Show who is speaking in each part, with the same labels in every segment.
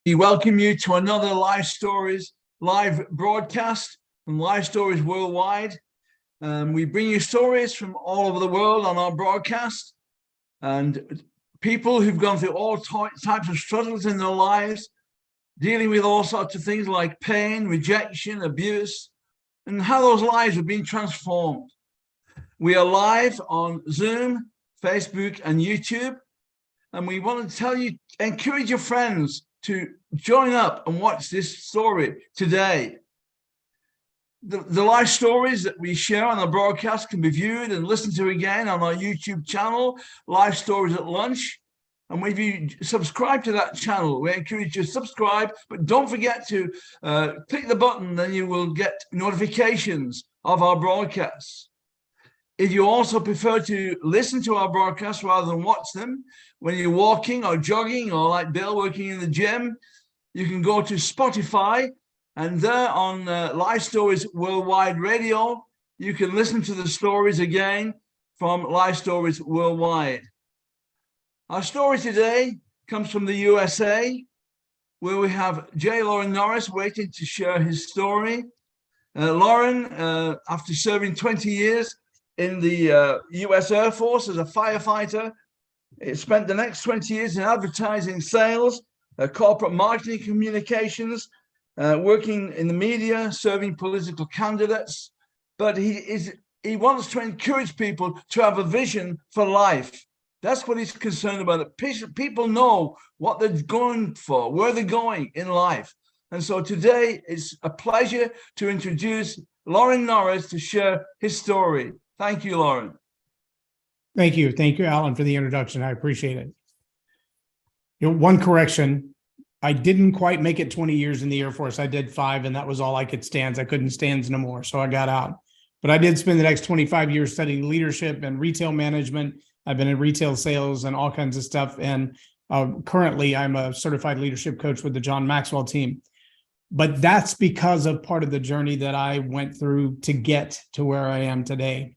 Speaker 1: We welcome you to another Life Stories live broadcast from Life Stories Worldwide. We bring you stories from all over the world on our broadcast, and people who've gone through all types of struggles in their lives, dealing with all sorts of things like pain, rejection, abuse, and how those lives have been transformed. We are live on Zoom, Facebook, and YouTube, and we want to tell you, encourage your friends to join up and watch this story today. The live stories that we share on the broadcast can be viewed and listened to again on our YouTube channel, Live Stories at Lunch. And if you subscribe to that channel, we encourage you to subscribe, but don't forget to click the button, then you will get notifications of our broadcasts. If you also prefer to listen to our broadcasts rather than watch them, when you're walking or jogging or like Bill working in the gym, you can go to Spotify, and there on Live Stories Worldwide Radio, you can listen to the stories again from Live Stories Worldwide. Our story today comes from the USA, where we have Loren Norris waiting to share his story. Loren, after serving 20 years in the US Air Force as a firefighter, he spent the next 20 years in advertising, sales, corporate marketing, communications, working in the media, serving political candidates. But he wants to encourage people to have a vision for life. That's what he's concerned about. People know what they're going for, where they're going in life. And so today it's a pleasure to introduce Loren Norris to share his story. Thank you, Loren.
Speaker 2: Thank you. Thank you, Alan, for the introduction. I appreciate it. One correction. I didn't quite make it 20 years in the Air Force. I did 5, and that was all I could stand. I couldn't stand no more, so I got out. But I did spend the next 25 years studying leadership and retail management. I've been in retail sales and all kinds of stuff. And currently, I'm a certified leadership coach with the John Maxwell team. But that's because of part of the journey that I went through to get to where I am today.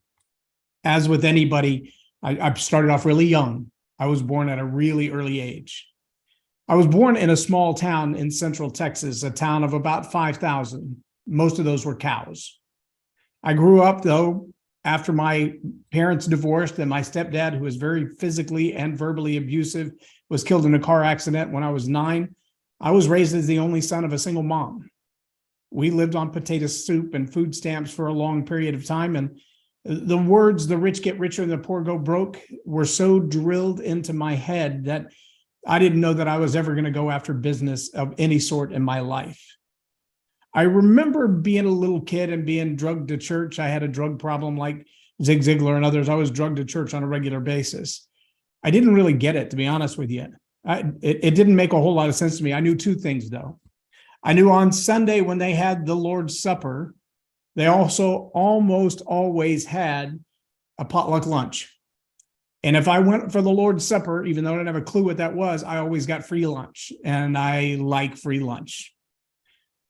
Speaker 2: As with anybody, I started off really young. I was born at a really early age. I was born in a small town in central Texas, a town of about 5,000. Most of those were cows. I grew up, though, after my parents divorced, and my stepdad, who was very physically and verbally abusive, was killed in a car accident when I was 9. I was raised as the only son of a single mom. We lived on potato soup and food stamps for a long period of time, and the words, the rich get richer and the poor go broke, were so drilled into my head that I didn't know that I was ever going to go after business of any sort in my life. I remember being a little kid and being drugged to church. I had a drug problem like Zig Ziglar and others. I was drugged to church on a regular basis. I didn't really get it, to be honest with you. It didn't make a whole lot of sense to me. I knew 2 things, though. I knew on Sunday when they had the Lord's Supper, they also almost always had a potluck lunch. And if I went for the Lord's Supper, even though I didn't have a clue what that was, I always got free lunch. And I like free lunch.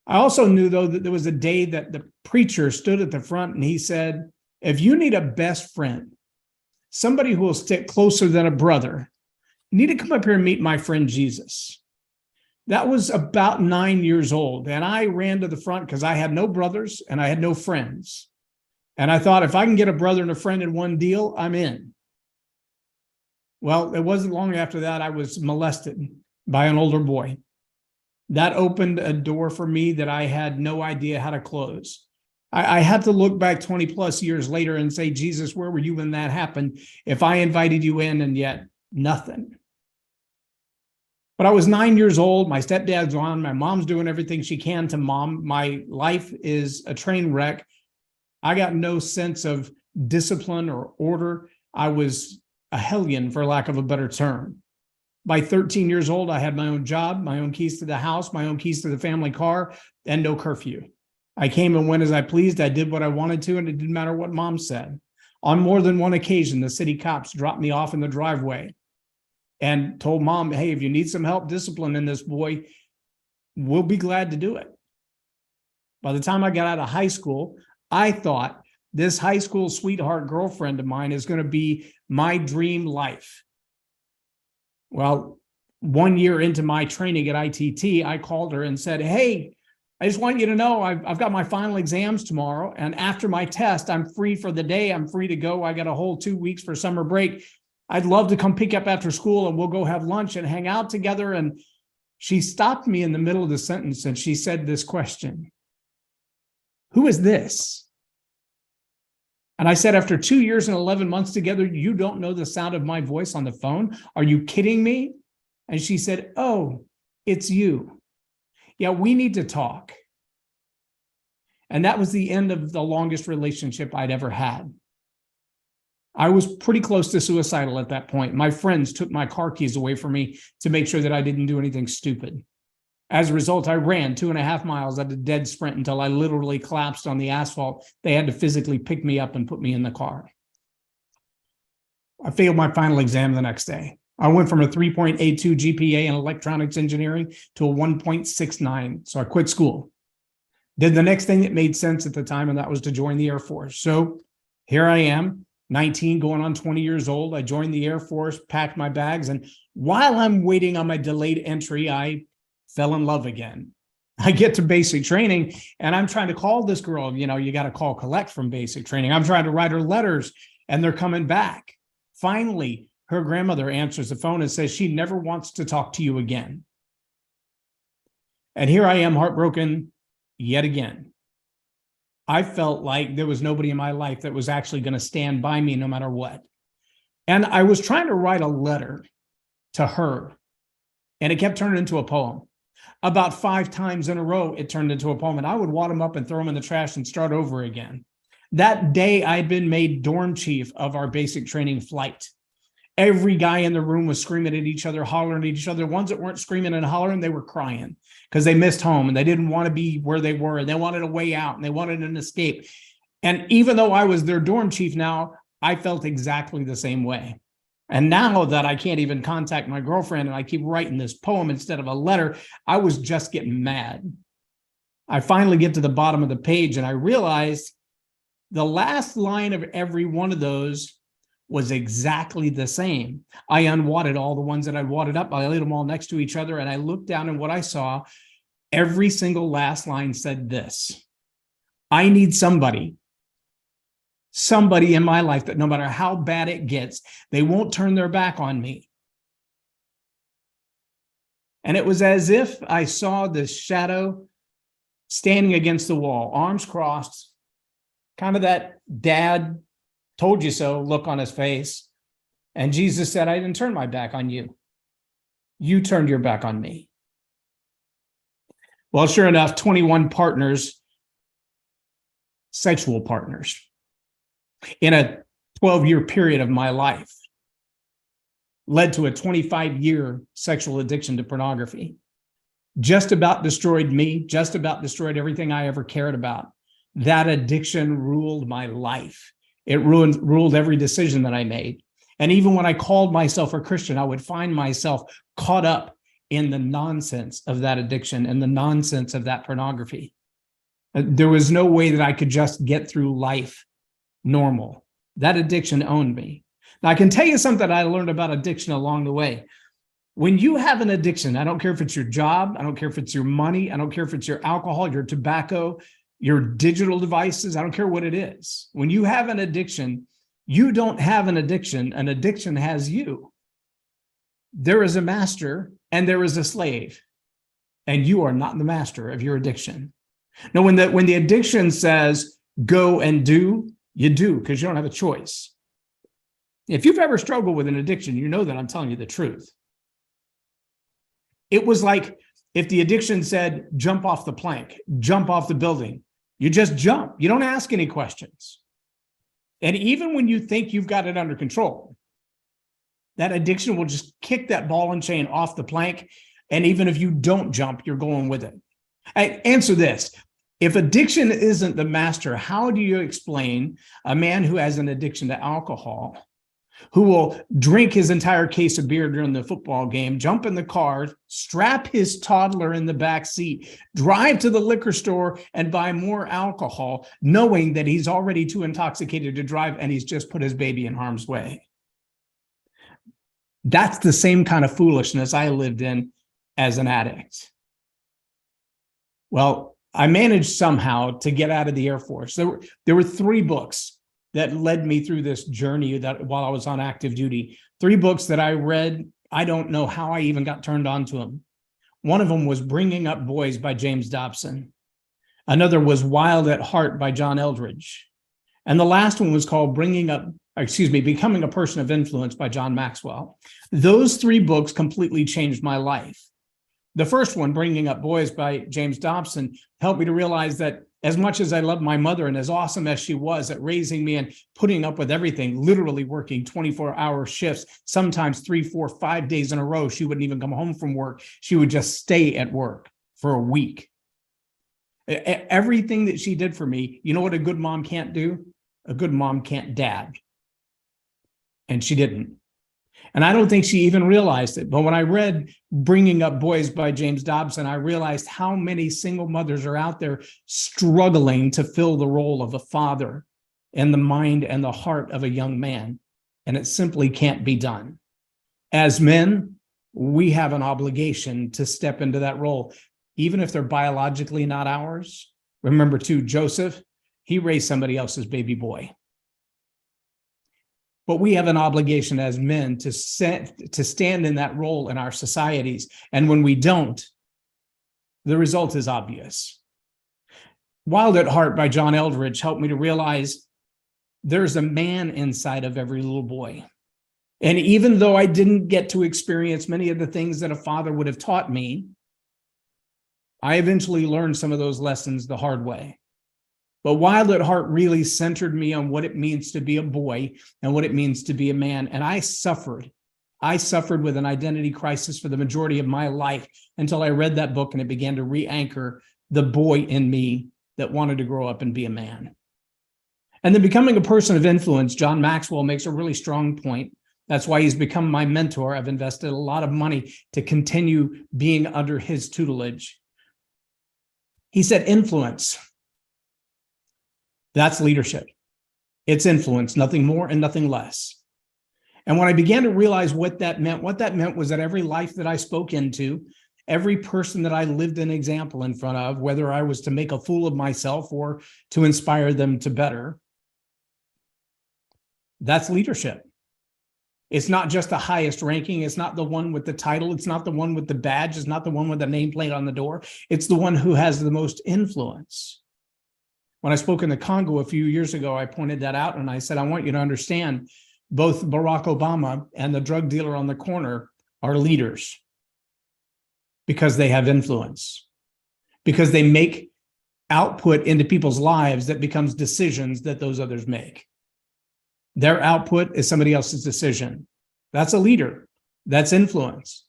Speaker 2: I also knew, though, that there was a day that the preacher stood at the front and he said, if you need a best friend, somebody who will stick closer than a brother, you need to come up here and meet my friend Jesus. That was about 9 years old. And I ran to the front because I had no brothers and I had no friends. And I thought, if I can get a brother and a friend in one deal, I'm in. Well, it wasn't long after that I was molested by an older boy. That opened a door for me that I had no idea how to close. I had to look back 20 plus years later and say, Jesus, where were you when that happened? If I invited you in and yet nothing. But I was 9 years old. My stepdad's on. My mom's doing everything she can to mom. My life is a train wreck. I got no sense of discipline or order. I was a hellion, for lack of a better term. By 13 years old, I had my own job, my own keys to the house, my own keys to the family car, and no curfew. I came and went as I pleased. I did what I wanted to, and it didn't matter what mom said. On more than one occasion, the city cops dropped me off in the driveway and told mom, hey, if you need some help disciplining this boy, we'll be glad to do it. By the time I got out of high school, I thought this high school sweetheart girlfriend of mine is going to be my dream life. Well, 1 year into my training at ITT, I called her and said, hey, I just want you to know I've got my final exams tomorrow. And after my test, I'm free for the day. I'm free to go. I got a whole 2 weeks for summer break. I'd love to come pick you up after school and we'll go have lunch and hang out together. And she stopped me in the middle of the sentence and she said this question: who is this? And I said, after 2 years and 11 months together, you don't know the sound of my voice on the phone? Are you kidding me? And she said, oh, it's you. Yeah, we need to talk. And that was the end of the longest relationship I'd ever had. I was pretty close to suicidal at that point. My friends took my car keys away from me to make sure that I didn't do anything stupid. As a result, I ran 2.5 miles at a dead sprint until I literally collapsed on the asphalt. They had to physically pick me up and put me in the car. I failed my final exam the next day. I went from a 3.82 GPA in electronics engineering to a 1.69. So I quit school. Did the next thing that made sense at the time, and that was to join the Air Force. So here I am, 19, going on 20 years old. I joined the Air Force, packed my bags, and while I'm waiting on my delayed entry, I fell in love again. I get to basic training, and I'm trying to call this girl. You know, you got to call collect from basic training. I'm trying to write her letters, and they're coming back. Finally, her grandmother answers the phone and says she never wants to talk to you again. And here I am, heartbroken yet again. I felt like there was nobody in my life that was actually going to stand by me no matter what. And I was trying to write a letter to her, and it kept turning into a poem. About 5 times in a row, it turned into a poem, and I would wad them up and throw them in the trash and start over again. That day, I'd been made dorm chief of our basic training flight. Every guy in the room was screaming at each other, hollering at each other. The ones that weren't screaming and hollering, they were crying because they missed home and they didn't want to be where they were. And they wanted a way out and they wanted an escape. And even though I was their dorm chief now, I felt exactly the same way. And now that I can't even contact my girlfriend and I keep writing this poem instead of a letter, I was just getting mad. I finally get to the bottom of the page and I realized the last line of every one of those was exactly the same. I unwadded all the ones that I'd wadded up. I laid them all next to each other and I looked down and what I saw, every single last line said this: I need somebody in my life that no matter how bad it gets, they won't turn their back on me. And it was as if I saw this shadow standing against the wall, arms crossed, kind of that dad told you so look on his face. And Jesus said, I didn't turn my back on you. You turned your back on me. Well, sure enough, 21 partners, sexual partners, in a 12-year period of my life led to a 25-year sexual addiction to pornography. Just about destroyed me, just about destroyed everything I ever cared about. That addiction ruled my life. It ruled every decision that I made. And even when I called myself a Christian, I would find myself caught up in the nonsense of that addiction and the nonsense of that pornography. There was no way that I could just get through life normal. That addiction owned me. Now, I can tell you something I learned about addiction along the way. When you have an addiction, I don't care if it's your job, I don't care if it's your money, I don't care if it's your alcohol, your tobacco, your digital devices, I don't care what it is. When you have an addiction, you don't have an addiction has you. There is a master and there is a slave, and you are not the master of your addiction. Now, when the addiction says go and do, you do because you don't have a choice. If you've ever struggled with an addiction, you know that I'm telling you the truth. It was like if the addiction said, jump off the plank, jump off the building, you just jump. You don't ask any questions. And even when you think you've got it under control, that addiction will just kick that ball and chain off the plank. And even if you don't jump, you're going with it. Answer this. If addiction isn't the master, how do you explain a man who has an addiction to alcohol, who will drink his entire case of beer during the football game, jump in the car, strap his toddler in the back seat, drive to the liquor store and buy more alcohol, knowing that he's already too intoxicated to drive and he's just put his baby in harm's way? That's the same kind of foolishness I lived in as an addict. Well, I managed somehow to get out of the Air Force. There were 3 books that led me through this journey that while I was on active duty. 3 books that I read. I don't know how I even got turned on to them. One of them was Bringing Up Boys by James Dobson. Another was Wild at Heart by John Eldredge. And the last one was called Becoming a Person of Influence by John Maxwell. Those 3 books completely changed my life. The first one, Bringing Up Boys by James Dobson, helped me to realize that as much as I loved my mother and as awesome as she was at raising me and putting up with everything, literally working 24-hour shifts, sometimes 3, 4, 5 days in a row, she wouldn't even come home from work. She would just stay at work for a week. Everything that she did for me, you know what a good mom can't do? A good mom can't dad. And she didn't. And I don't think she even realized it. But when I read Bringing Up Boys by James Dobson, I realized how many single mothers are out there struggling to fill the role of a father in the mind and the heart of a young man. And it simply can't be done. As men, we have an obligation to step into that role, even if they're biologically not ours. Remember, too, Joseph, he raised somebody else's baby boy. But we have an obligation as men to stand in that role in our societies. And when we don't, the result is obvious. Wild at Heart by John Eldredge helped me to realize there's a man inside of every little boy. And even though I didn't get to experience many of the things that a father would have taught me, I eventually learned some of those lessons the hard way. But Wild at Heart really centered me on what it means to be a boy and what it means to be a man. And I suffered. I suffered with an identity crisis for the majority of my life until I read that book and it began to re-anchor the boy in me that wanted to grow up and be a man. And then Becoming a Person of Influence, John Maxwell makes a really strong point. That's why he's become my mentor. I've invested a lot of money to continue being under his tutelage. He said, influence. That's leadership. It's influence, nothing more and nothing less. And when I began to realize what that meant was that every life that I spoke into, every person that I lived an example in front of, whether I was to make a fool of myself or to inspire them to better, that's leadership. It's not just the highest ranking. It's not the one with the title. It's not the one with the badge. It's not the one with the nameplate on the door. It's the one who has the most influence. When I spoke in the Congo a few years ago, I pointed that out and I said, I want you to understand both Barack Obama and the drug dealer on the corner are leaders because they have influence, because they make output into people's lives that becomes decisions that those others make. Their output is somebody else's decision. That's a leader. That's influence.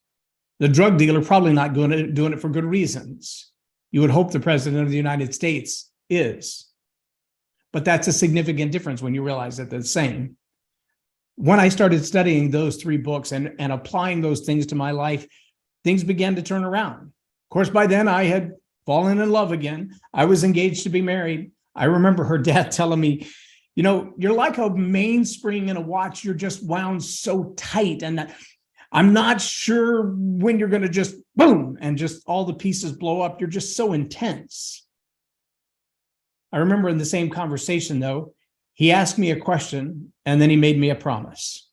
Speaker 2: The drug dealer probably not doing it for good reasons. You would hope the president of the United States is. But that's a significant difference when you realize that they're the same. When I started studying those 3 books and applying those things to my life, things began to turn around. Of course, by then I had fallen in love again. I was engaged to be married. I remember her dad telling me, you know, you're like a mainspring in a watch. You're just wound so tight. And I'm not sure when you're going to just boom and just all the pieces blow up. You're just so intense. I remember in the same conversation, though, he asked me a question and then he made me a promise.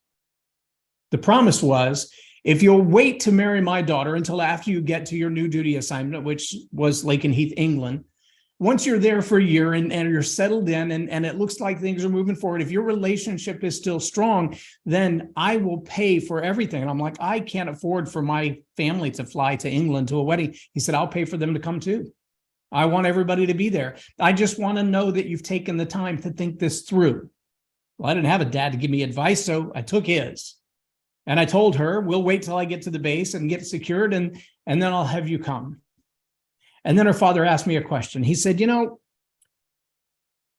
Speaker 2: The promise was, if you'll wait to marry my daughter until after you get to your new duty assignment, which was Lakenheath, England, once you're there for a year and you're settled in and it looks like things are moving forward, if your relationship is still strong, then I will pay for everything. And I'm like, I can't afford for my family to fly to England to a wedding. He said, I'll pay for them to come too. I want everybody to be there. I just want to know that you've taken the time to think this through. Well, I didn't have a dad to give me advice, so I took his. And I told her, we'll wait till I get to the base and get secured, and then I'll have you come. And then her father asked me a question. He said, you know,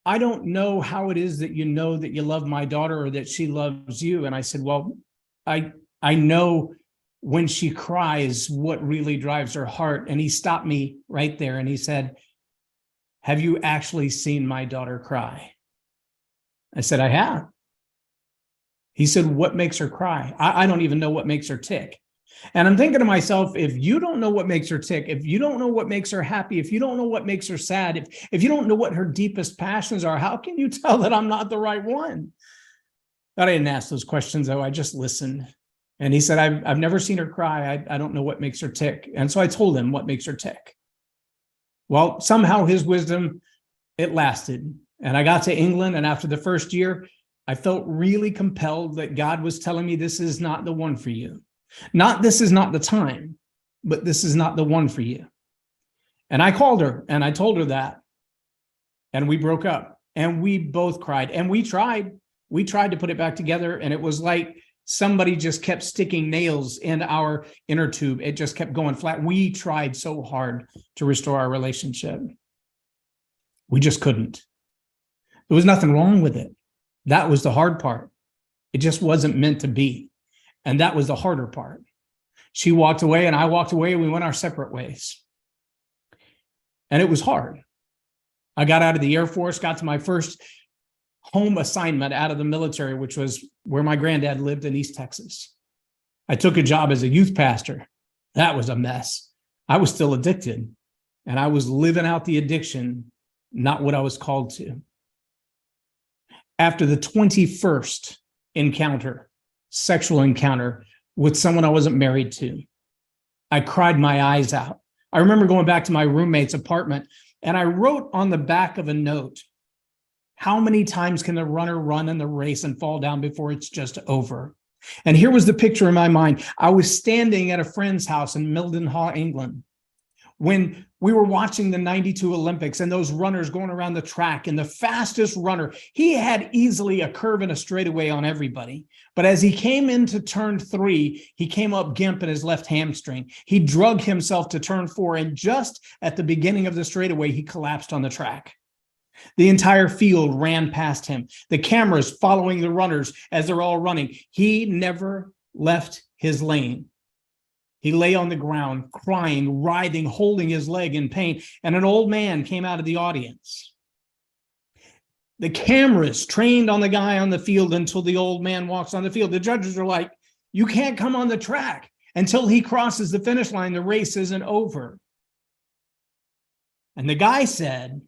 Speaker 2: I don't know how it is that you know that you love my daughter or that she loves you. And I said, well, I know when she cries, what really drives her heart. And he stopped me right there and he said, have you actually seen my daughter cry? I said, I have. He said, what makes her cry? I don't even know what makes her tick. And I'm thinking to myself, if you don't know what makes her tick, if you don't know what makes her happy, if you don't know what makes her sad, if you don't know what her deepest passions are, how can you tell that I'm not the right one? But I didn't ask those questions, though. I just listened. And he said, I've never seen her cry. I don't know what makes her tick. And so I told him what makes her tick. Well, somehow his wisdom, it lasted. And I got to England, and after the first year, I felt really compelled that God was telling me, this is not the one for you. Not this is not the time, but this is not the one for you. And I called her and I told her that. And we broke up and we both cried. And we tried to put it back together. And it was like somebody just kept sticking nails in our inner tube. It just kept going flat. We tried so hard to restore our relationship. We just couldn't. There was nothing wrong with it. That was the hard part. It just wasn't meant to be. And that was the harder part. She walked away and I walked away, and we went our separate ways. And it was hard. I got out of the Air Force, got to my first home assignment out of the military, which was where my granddad lived in East Texas. I took a job as a youth pastor. That was a mess. I was still addicted, and I was living out the addiction, not what I was called to. After the 21st sexual encounter with someone I wasn't married to, I cried my eyes out. I remember going back to my roommate's apartment, and I wrote on the back of a note, how many times can the runner run in the race and fall down before it's just over? And here was the picture in my mind. I was standing at a friend's house in Mildenhall, England, when we were watching the 92 Olympics and those runners going around the track, and the fastest runner, he had easily a curve and a straightaway on everybody. But as he came into turn 3, he came up gimp in his left hamstring. He drug himself to turn 4, and just at the beginning of the straightaway, he collapsed on the track. The entire field ran past him, the cameras following the runners as they're all running. He never left his lane. He lay on the ground, crying, writhing, holding his leg in pain, and an old man came out of the audience. The cameras trained on the guy on the field until the old man walks on the field. The judges are like, you can't come on the track until he crosses the finish line. The race isn't over. And the guy said,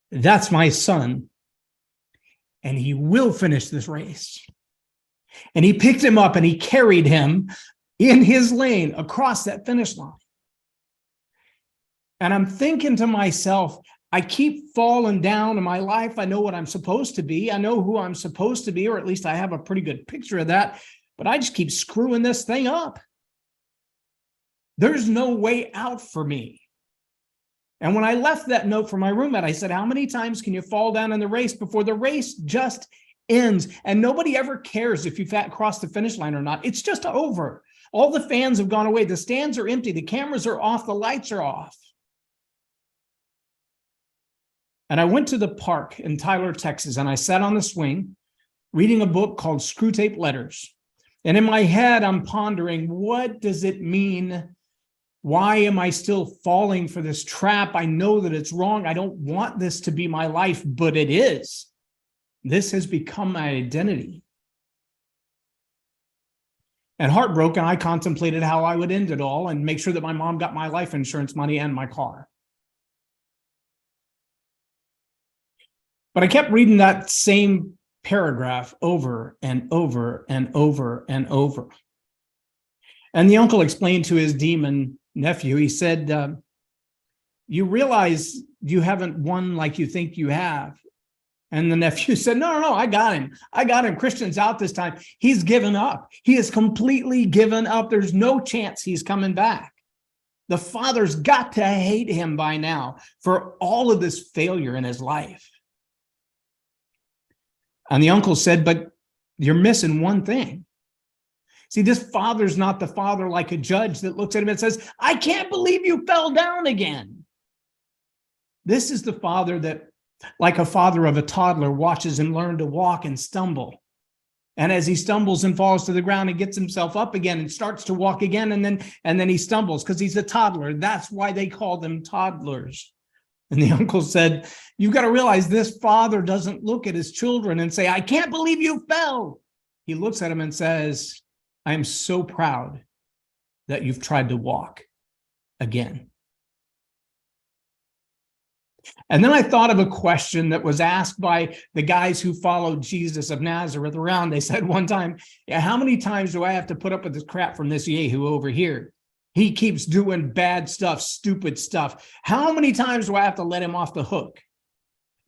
Speaker 2: that's my son, and he will finish this race. And he picked him up and he carried him in his lane across that finish line. And I'm thinking to myself, I keep falling down in my life. I know what I'm supposed to be. I know who I'm supposed to be, or at least I have a pretty good picture of that, but I just keep screwing this thing up. There's no way out for me. And when I left that note for my roommate, I said, how many times can you fall down in the race before the race just ends? And nobody ever cares if you've crossed the finish line or not. It's just over. All the fans have gone away. The stands are empty. The cameras are off. The lights are off. And I went to the park in Tyler, Texas, and I sat on the swing reading a book called Screwtape Letters. And in my head, I'm pondering, what does it mean? Why am I still falling for this trap? I know that it's wrong. I don't want this to be my life, but it is. This has become my identity. And heartbroken, I contemplated how I would end it all and make sure that my mom got my life insurance money and my car. But I kept reading that same paragraph over and over and over and over. And the uncle explained to his demon nephew, he said, you realize you haven't won like you think you have. And the nephew said, no, I got him. I got him. Christian's out this time. He's given up. He has completely given up. There's no chance he's coming back. The father's got to hate him by now for all of this failure in his life. And the uncle said, but you're missing one thing. See, this father's not the father like a judge that looks at him and says, I can't believe you fell down again. This is the father that, like a father of a toddler, watches him learn to walk and stumble. And as he stumbles and falls to the ground, he gets himself up again and starts to walk again. And then he stumbles because he's a toddler. That's why they call them toddlers. And the uncle said, you've got to realize this father doesn't look at his children and say, I can't believe you fell. He looks at him and says, I am so proud that you've tried to walk again. And then I thought of a question that was asked by the guys who followed Jesus of Nazareth around. They said one time, yeah, how many times do I have to put up with this crap from this Yehu over here? He keeps doing bad stuff, stupid stuff. How many times do I have to let him off the hook?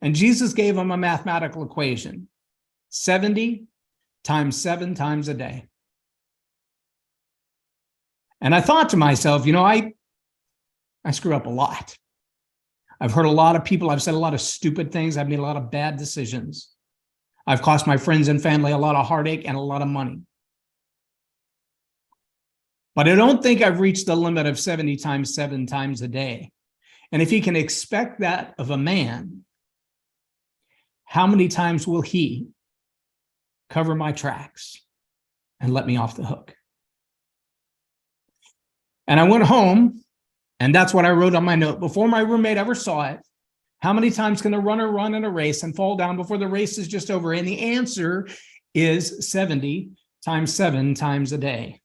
Speaker 2: And Jesus gave him a mathematical equation: 70 times 7 times a day. And I thought to myself, I screw up a lot. I've hurt a lot of people. I've said a lot of stupid things. I've made a lot of bad decisions. I've cost my friends and family a lot of heartache and a lot of money. But I don't think I've reached the limit of 70 times 7 times a day. And if he can expect that of a man, how many times will he cover my tracks and let me off the hook? And I went home, and that's what I wrote on my note. Before my roommate ever saw it, how many times can a runner run in a race and fall down before the race is just over? And the answer is 70 times 7 times a day.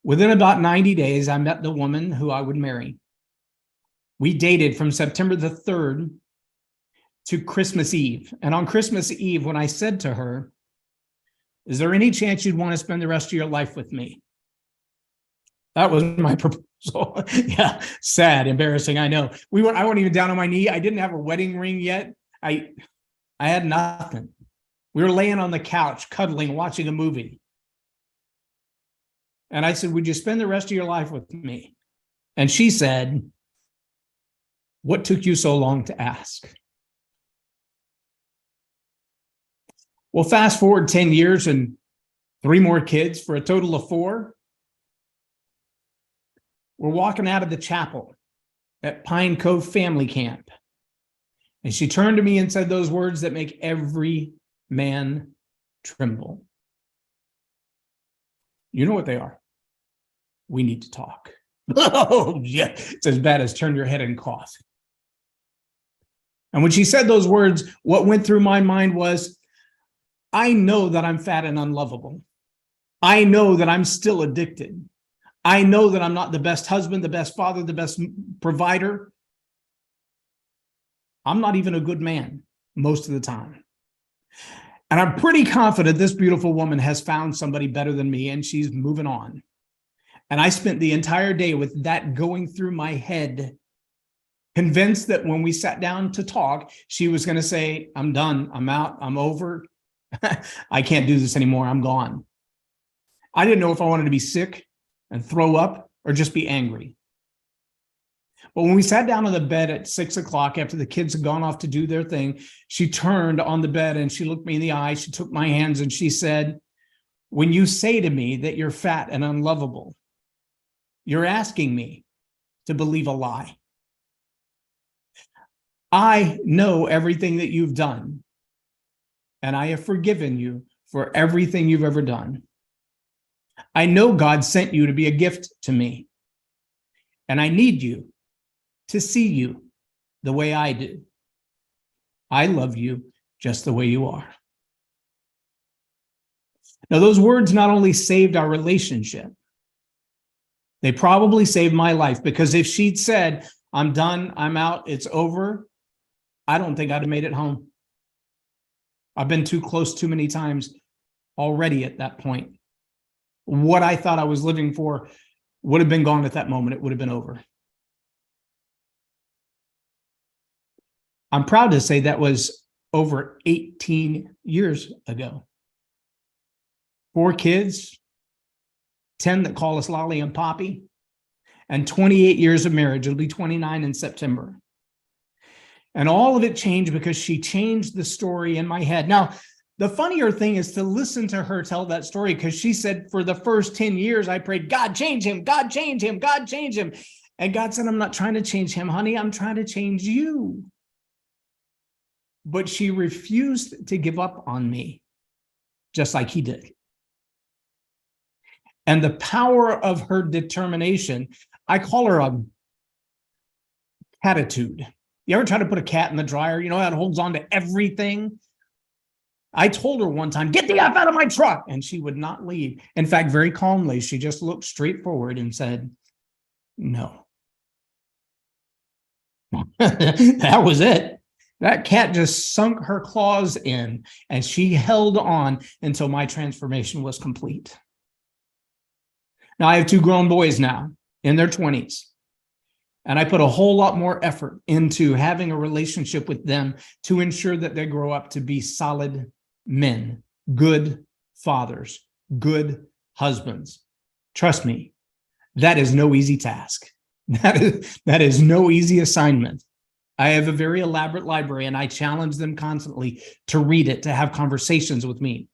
Speaker 2: Within about 90 days, I met the woman who I would marry. We dated from September the 3rd to Christmas Eve. And on Christmas Eve, when I said to her, is there any chance you'd want to spend the rest of your life with me? That was my proposal. Yeah, sad, embarrassing, I know. I wasn't even down on my knee. I didn't have a wedding ring yet. I had nothing. We were laying on the couch, cuddling, watching a movie. And I said, would you spend the rest of your life with me? And she said, what took you so long to ask? Well, fast forward 10 years and 3 more kids for a total of 4. We're walking out of the chapel at Pine Cove Family Camp. And she turned to me and said those words that make every man tremble. You know what they are? We need to talk. Oh, yeah. It's as bad as turn your head and cough. And when she said those words, what went through my mind was, I know that I'm fat and unlovable. I know that I'm still addicted. I know that I'm not the best husband, the best father, the best provider. I'm not even a good man most of the time. And I'm pretty confident this beautiful woman has found somebody better than me, and she's moving on. And I spent the entire day with that going through my head, convinced that when we sat down to talk, she was going to say, I'm done, I'm out, I'm over. I can't do this anymore, I'm gone. I didn't know if I wanted to be sick and throw up or just be angry. But when we sat down on the bed at 6 o'clock after the kids had gone off to do their thing, she turned on the bed and she looked me in the eye. She took my hands and she said, when you say to me that you're fat and unlovable, you're asking me to believe a lie. I know everything that you've done, and I have forgiven you for everything you've ever done. I know God sent you to be a gift to me, and I need you to see you the way I do. I love you just the way you are. Now, those words not only saved our relationship, they probably saved my life, because if she'd said, I'm done, I'm out, it's over, I don't think I'd have made it home. I've been too close too many times already at that point. What I thought I was living for would have been gone at that moment. It would have been over. I'm proud to say that was over 18 years ago. 4 kids, 10 that call us Lolly and Poppy, and 28 years of marriage. It'll be 29 in September. And all of it changed because she changed the story in my head. Now, the funnier thing is to listen to her tell that story, because she said, for the first 10 years, I prayed, God, change him, God, change him, God, change him. And God said, I'm not trying to change him, honey. I'm trying to change you. But she refused to give up on me, just like he did. And the power of her determination, I call her Catitude. You ever try to put a cat in the dryer? You know how it holds on to everything? I told her one time, get the F out of my truck. And she would not leave. In fact, very calmly, she just looked straight forward and said, no. That was it. That cat just sunk her claws in, and she held on until my transformation was complete. Now, I have 2 grown boys now in their 20s, and I put a whole lot more effort into having a relationship with them to ensure that they grow up to be solid men, good fathers, good husbands. Trust me, that is no easy task. That is no easy assignment. I have a very elaborate library, and I challenge them constantly to read it, to have conversations with me,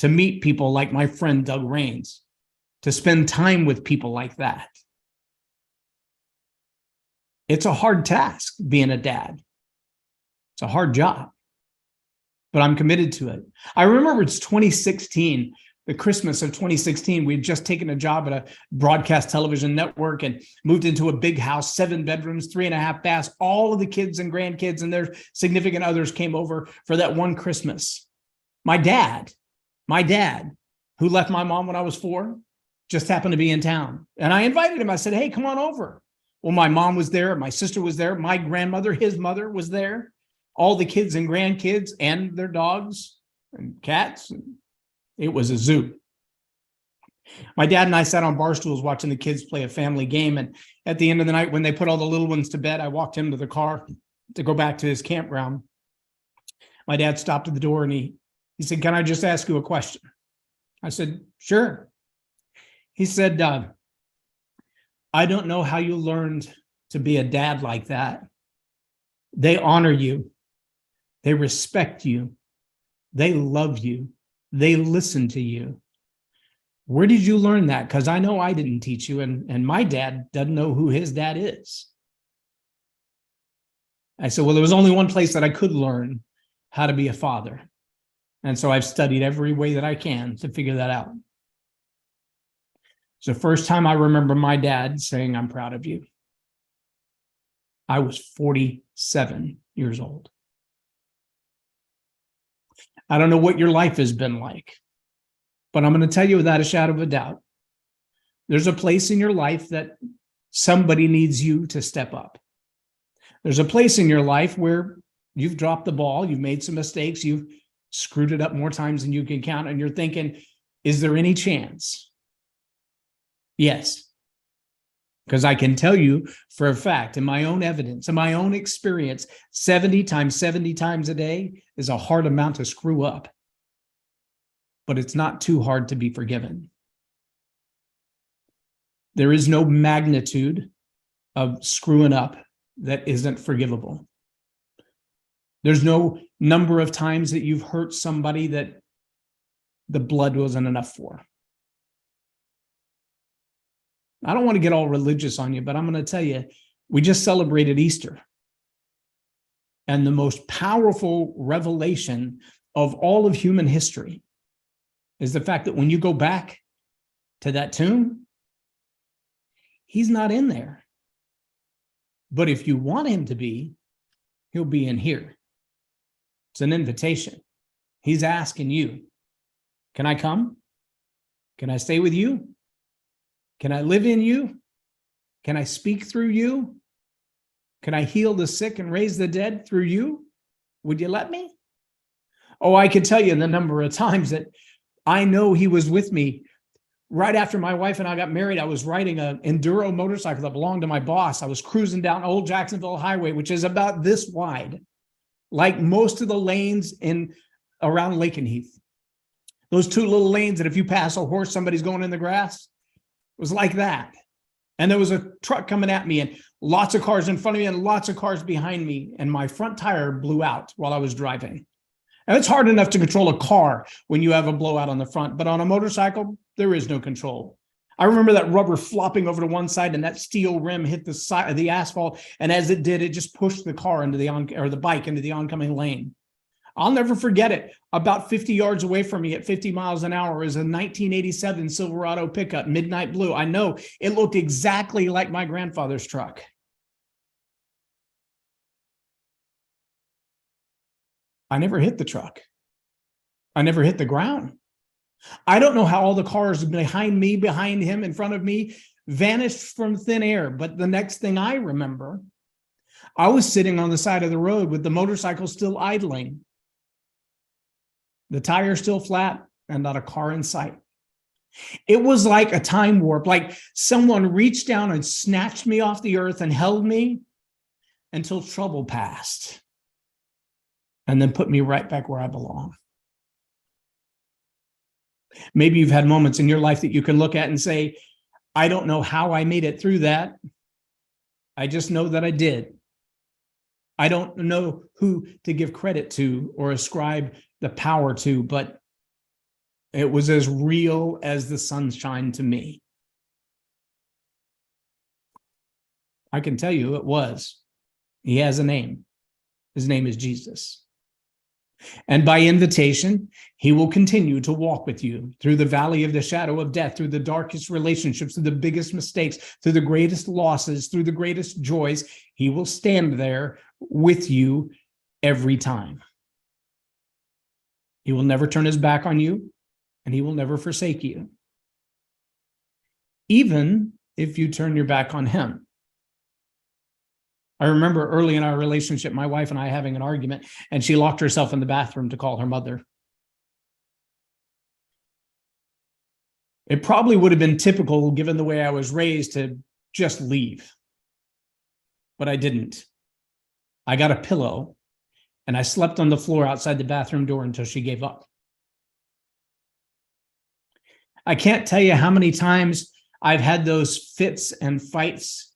Speaker 2: to meet people like my friend Doug Raines, to spend time with people like that. It's a hard task being a dad. It's a hard job, but I'm committed to it. I remember it's 2016, the Christmas of 2016. We had just taken a job at a broadcast television network and moved into a big house, 7 bedrooms, 3.5 baths. All of the kids and grandkids and their significant others came over for that one Christmas. My dad, who left my mom when I was 4, just happened to be in town. And I invited him. I said, hey, come on over. Well, my mom was there. My sister was there. My grandmother, his mother, was there. All the kids and grandkids and their dogs and cats. It was a zoo. My dad and I sat on bar stools watching the kids play a family game. And at the end of the night, when they put all the little ones to bed, I walked him to the car to go back to his campground. My dad stopped at the door and he said, can I just ask you a question? I said, sure. He said, I don't know how you learned to be a dad like that. They honor you. They respect you. They love you. They listen to you. Where did you learn that? Because I know I didn't teach you, and my dad doesn't know who his dad is. I said, well, there was only one place that I could learn how to be a father. And so I've studied every way that I can to figure that out. It's the first time I remember my dad saying, I'm proud of you. I was 47 years old. I don't know what your life has been like, but I'm going to tell you without a shadow of a doubt, there's a place in your life that somebody needs you to step up. There's a place in your life where you've dropped the ball, you've made some mistakes, you've screwed it up more times than you can count, and you're thinking, is there any chance? Yes. Because I can tell you for a fact, in my own evidence, in my own experience, 70 times a day is a hard amount to screw up. But it's not too hard to be forgiven. There is no magnitude of screwing up that isn't forgivable. There's no number of times that you've hurt somebody that the blood wasn't enough for. I don't want to get all religious on you, but I'm going to tell you, we just celebrated Easter. And the most powerful revelation of all of human history is the fact that when you go back to that tomb, he's not in there. But if you want him to be, he'll be in here. It's an invitation. He's asking you, can I come? Can I stay with you? Can I live in you? Can I speak through you? Can I heal the sick and raise the dead through you? Would you let me? Oh, I can tell you the number of times that I know he was with me. Right after my wife and I got married, I was riding an enduro motorcycle that belonged to my boss. I was cruising down Old Jacksonville Highway, which is about this wide, like most of the lanes around Lakenheath. Those 2 little lanes that if you pass a horse, somebody's going in the grass. It was like that. And there was a truck coming at me and lots of cars in front of me and lots of cars behind me. And my front tire blew out while I was driving. And it's hard enough to control a car when you have a blowout on the front, but on a motorcycle, there is no control. I remember that rubber flopping over to one side and that steel rim hit the side of the asphalt. And as it did, it just pushed the car into the bike into the oncoming lane. I'll never forget it. About 50 yards away from me at 50 miles an hour is a 1987 Silverado pickup, midnight blue. I know it looked exactly like my grandfather's truck. I never hit the truck. I never hit the ground. I don't know how all the cars behind me, behind him, in front of me vanished from thin air. But the next thing I remember, I was sitting on the side of the road with the motorcycle still idling, the tire still flat, and not a car in sight. It was like a time warp, like someone reached down and snatched me off the earth and held me until trouble passed, and then put me right back where I belong. Maybe you've had moments in your life that you can look at and say, I don't know how I made it through that. I just know that I did. I don't know who to give credit to or ascribe the power to, but it was as real as the sunshine to me. I can tell you it was. He has a name. His name is Jesus. And by invitation, he will continue to walk with you through the valley of the shadow of death, through the darkest relationships, through the biggest mistakes, through the greatest losses, through the greatest joys. He will stand there with you every time. He will never turn his back on you, and he will never forsake you, even if you turn your back on him. I remember early in our relationship, my wife and I having an argument, and she locked herself in the bathroom to call her mother. It probably would have been typical, given the way I was raised, to just leave. But I didn't. I got a pillow, and I slept on the floor outside the bathroom door until she gave up. I can't tell you how many times I've had those fits and fights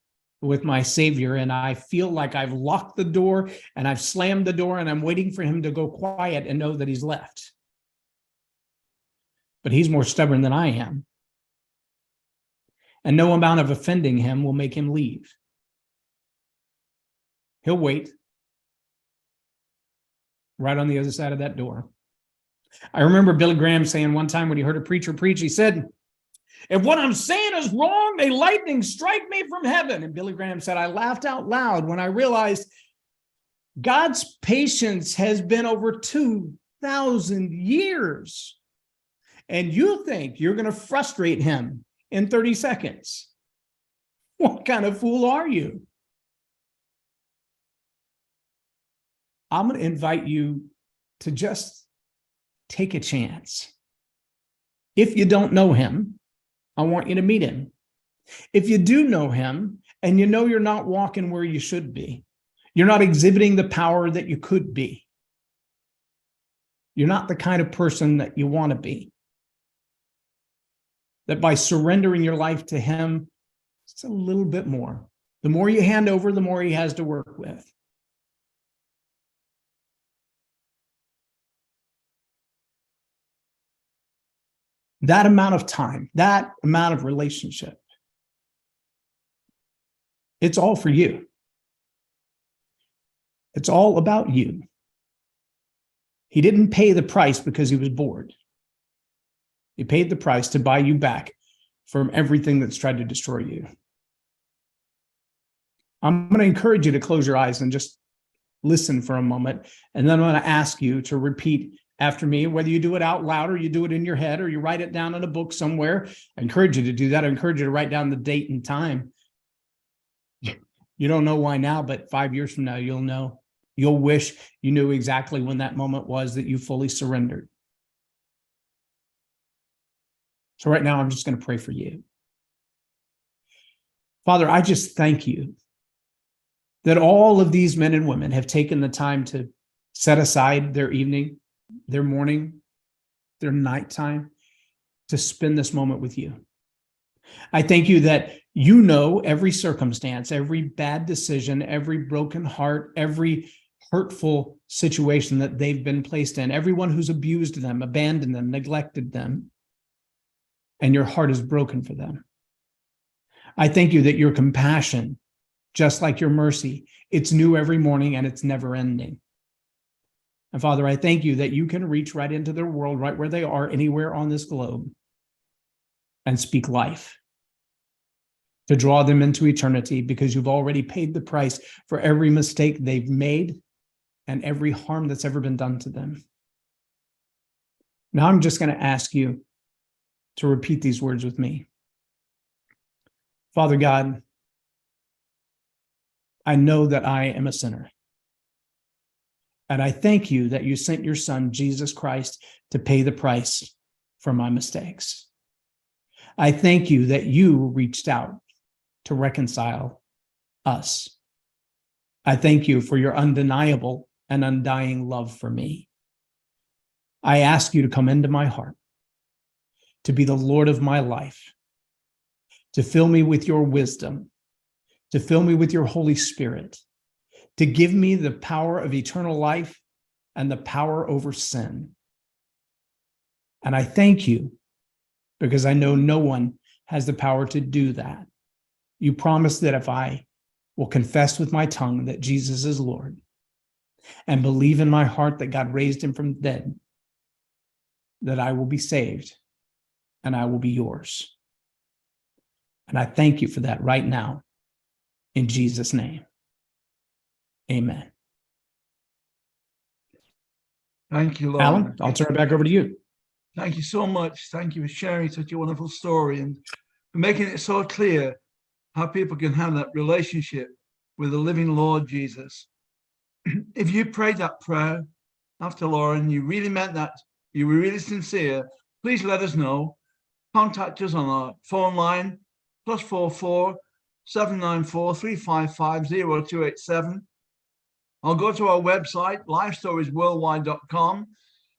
Speaker 2: with my Savior, and I feel like I've locked the door and I've slammed the door and I'm waiting for him to go quiet and know that he's left. But he's more stubborn than I am. And no amount of offending him will make him leave. He'll wait right on the other side of that door. I remember Billy Graham saying one time when he heard a preacher preach, he said, "If what I'm saying is wrong, may lightning strike me from heaven." And Billy Graham said, I laughed out loud when I realized God's patience has been over 2,000 years. And you think you're going to frustrate him in 30 seconds. What kind of fool are you? I'm going to invite you to just take a chance. If you don't know him, I want you to meet him. If you do know him and you know you're not walking where you should be, you're not exhibiting the power that you could be, you're not the kind of person that you want to be, that by surrendering your life to him, it's a little bit more. The more you hand over, the more he has to work with. That amount of time, that amount of relationship, it's all for you. It's all about you. He didn't pay the price because he was bored. He paid the price to buy you back from everything that's tried to destroy you. I'm going to encourage you to close your eyes and just listen for a moment. And then I'm going to ask you to repeat after me, whether you do it out loud or you do it in your head or you write it down in a book somewhere. I encourage you to do that. I encourage you to write down the date and time. You don't know why now, but 5 years from now, you'll know. You'll wish you knew exactly when that moment was that you fully surrendered. So right now, I'm just going to pray for you. Father, I just thank you that all of these men and women have taken the time to set aside their evening, their morning, their nighttime to spend this moment with you. I thank you that you know every circumstance, every bad decision, every broken heart, every hurtful situation that they've been placed in, everyone who's abused them, abandoned them, neglected them, and your heart is broken for them. I thank you that your compassion, just like your mercy, it's new every morning and it's never ending. And Father, I thank you that you can reach right into their world, right where they are, anywhere on this globe, and speak life to draw them into eternity because you've already paid the price for every mistake they've made and every harm that's ever been done to them. Now I'm just going to ask you to repeat these words with me. Father God, I know that I am a sinner. And I thank you that you sent your son, Jesus Christ, to pay the price for my mistakes. I thank you that you reached out to reconcile us. I thank you for your undeniable and undying love for me. I ask you to come into my heart, to be the Lord of my life, to fill me with your wisdom, to fill me with your Holy Spirit, to give me the power of eternal life and the power over sin. And I thank you because I know no one has the power to do that. You promised that if I will confess with my tongue that Jesus is Lord and believe in my heart that God raised him from the dead, that I will be saved and I will be yours. And I thank you for that right now in Jesus' name. Amen.
Speaker 1: Thank you, Loren.
Speaker 2: Alan, I'll turn it back over to you.
Speaker 1: Thank you so much. Thank you for sharing such a wonderful story and for making it so clear how people can have that relationship with the living Lord Jesus. If you prayed that prayer after Loren, you really meant that, you were really sincere, please let us know. Contact us on our phone line, +44 794 355 0287. Or go to our website, lifestoriesworldwide.com.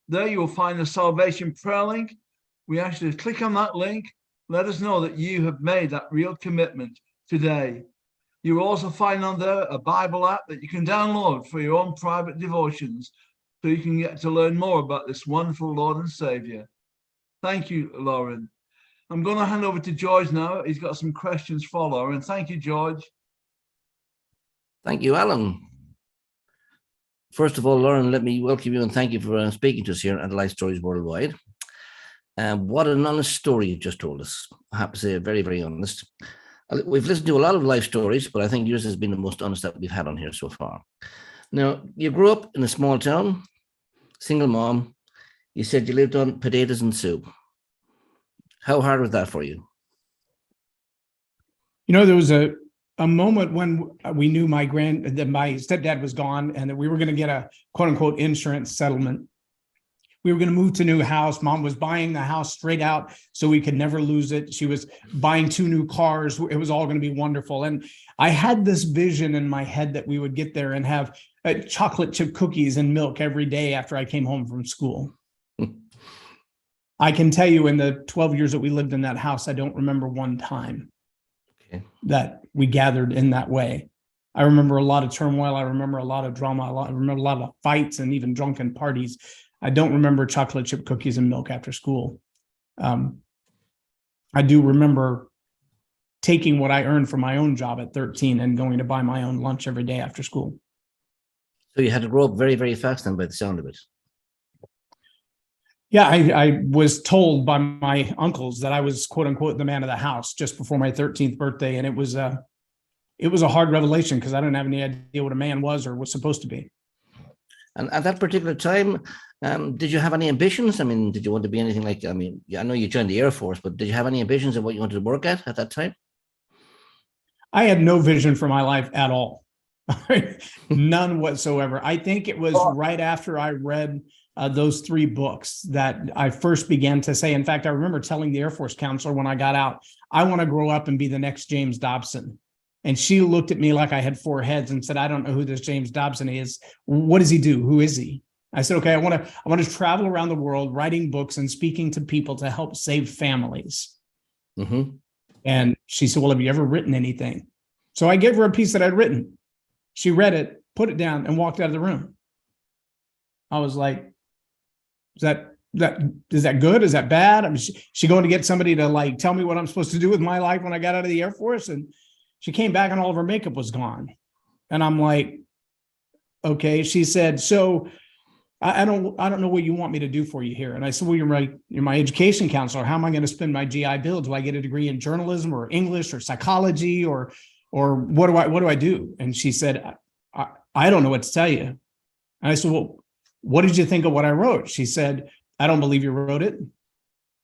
Speaker 1: There you will find the salvation prayer link. We ask you to click on that link. Let us know that you have made that real commitment today. You will also find on there a Bible app that you can download for your own private devotions so you can get to learn more about this wonderful Lord and Savior. Thank you, Loren. I'm going to hand over to George now. He's got some questions for Loren. Thank you, George.
Speaker 3: Thank you, Alan. First of all, Loren, let me welcome you and thank you for speaking to us here at Life Stories Worldwide. What an honest story you just told us. I have to say, very, very honest. We've listened to a lot of life stories, but I think yours has been the most honest that we've had on here so far. Now, you grew up in a small town, single mom. You said you lived on potatoes and soup. How hard was that for you?
Speaker 2: You know, there was a moment when we knew my stepdad was gone and that we were going to get a quote unquote insurance settlement. We were going to move to a new house. Mom was buying the house straight out so we could never lose it. She was buying 2 new cars. It was all going to be wonderful. And I had this vision in my head that we would get there and have chocolate chip cookies and milk every day after I came home from school. I can tell you in the 12 years that we lived in that house, I don't remember one time that we gathered in that way. I remember a lot of turmoil. I remember a lot of drama. I remember a lot of fights and even drunken parties. I don't remember chocolate chip cookies and milk after school. I do remember taking what I earned from my own job at 13 and going to buy my own lunch every day after school.
Speaker 3: So you had to grow up very, very fast then by the sound of it.
Speaker 2: Yeah, I was told by my uncles that I was, quote unquote, the man of the house just before my 13th birthday. And it was a hard revelation because I didn't have any idea what a man was or was supposed to be.
Speaker 3: And at that particular time, did you have any ambitions? I mean, did you want to be anything like, I mean, I know you joined the Air Force, but did you have any ambitions of what you wanted to work at that time?
Speaker 2: I had no vision for my life at all. None whatsoever. I think it was right after I read those 3 books that I first began to say, in fact, I remember telling the Air Force counselor when I got out, I want to grow up and be the next James Dobson. And she looked at me like I had 4 heads and said, I don't know who this James Dobson is. What does he do? Who is he? I said, okay, I want to travel around the world writing books and speaking to people to help save families.
Speaker 3: Mm-hmm.
Speaker 2: And she said, well, have you ever written anything? So I gave her a piece that I'd written. She read it, put it down, and walked out of the room. I was like, is that good? Is that bad? I mean, she going to get somebody to like tell me what I'm supposed to do with my life when I got out of the Air Force? And she came back and all of her makeup was gone. And I'm like, okay. She said, so I don't know what you want me to do for you here. And I said, well, you're my education counselor. How am I going to spend my GI Bill? Do I get a degree in journalism or English or psychology or what do I do? And she said, I don't know what to tell you. And I said, well, what did you think of what I wrote? She said, I don't believe you wrote it.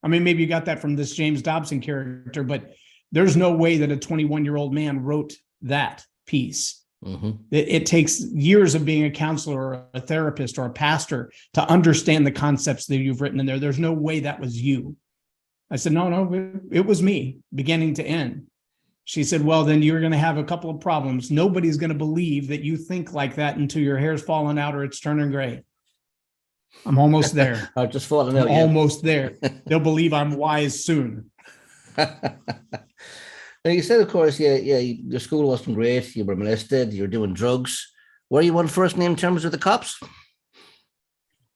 Speaker 2: I mean, maybe you got that from this James Dobson character, but there's no way that a 21-year-old man wrote that piece. It takes years of being a counselor or a therapist or a pastor to understand the concepts that you've written in there. There's no way that was you. I said, no, it was me, beginning to end. She said, well, then you're going to have a couple of problems. Nobody's going to believe that you think like that until your hair's falling out or it's turning gray. I'm almost there.
Speaker 3: I've just fallen out.
Speaker 2: Almost there. They'll believe I'm wise soon.
Speaker 3: Now, you said, of course, your school wasn't great. You were molested. You were doing drugs. Were you on first name terms with the cops?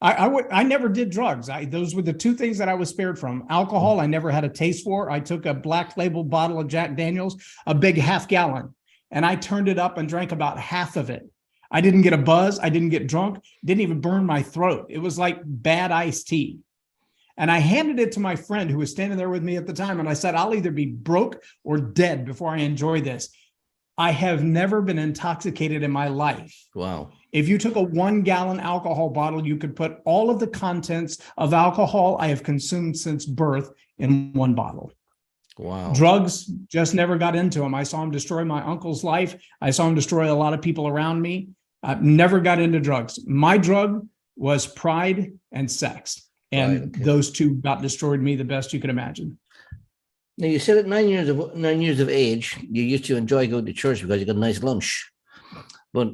Speaker 2: I never did drugs. Those were the two things that I was spared from. Alcohol, I never had a taste for. I took a black label bottle of Jack Daniels, a big half gallon, and I turned it up and drank about half of it. I didn't get a buzz. I didn't get drunk. Didn't even burn my throat. It was like bad iced tea. And I handed it to my friend who was standing there with me at the time. And I said, I'll either be broke or dead before I enjoy this. I have never been intoxicated in my life.
Speaker 3: Wow.
Speaker 2: If you took a 1 gallon alcohol bottle, you could put all of the contents of alcohol I have consumed since birth in one bottle.
Speaker 3: Wow.
Speaker 2: Drugs, just never got into them. I saw him destroy my uncle's life. I saw him destroy a lot of people around me. I never got into drugs. My drug was pride and sex. And those two about destroyed me the best you could imagine.
Speaker 3: Now, you said at 9 years of age, you used to enjoy going to church because you got a nice lunch. But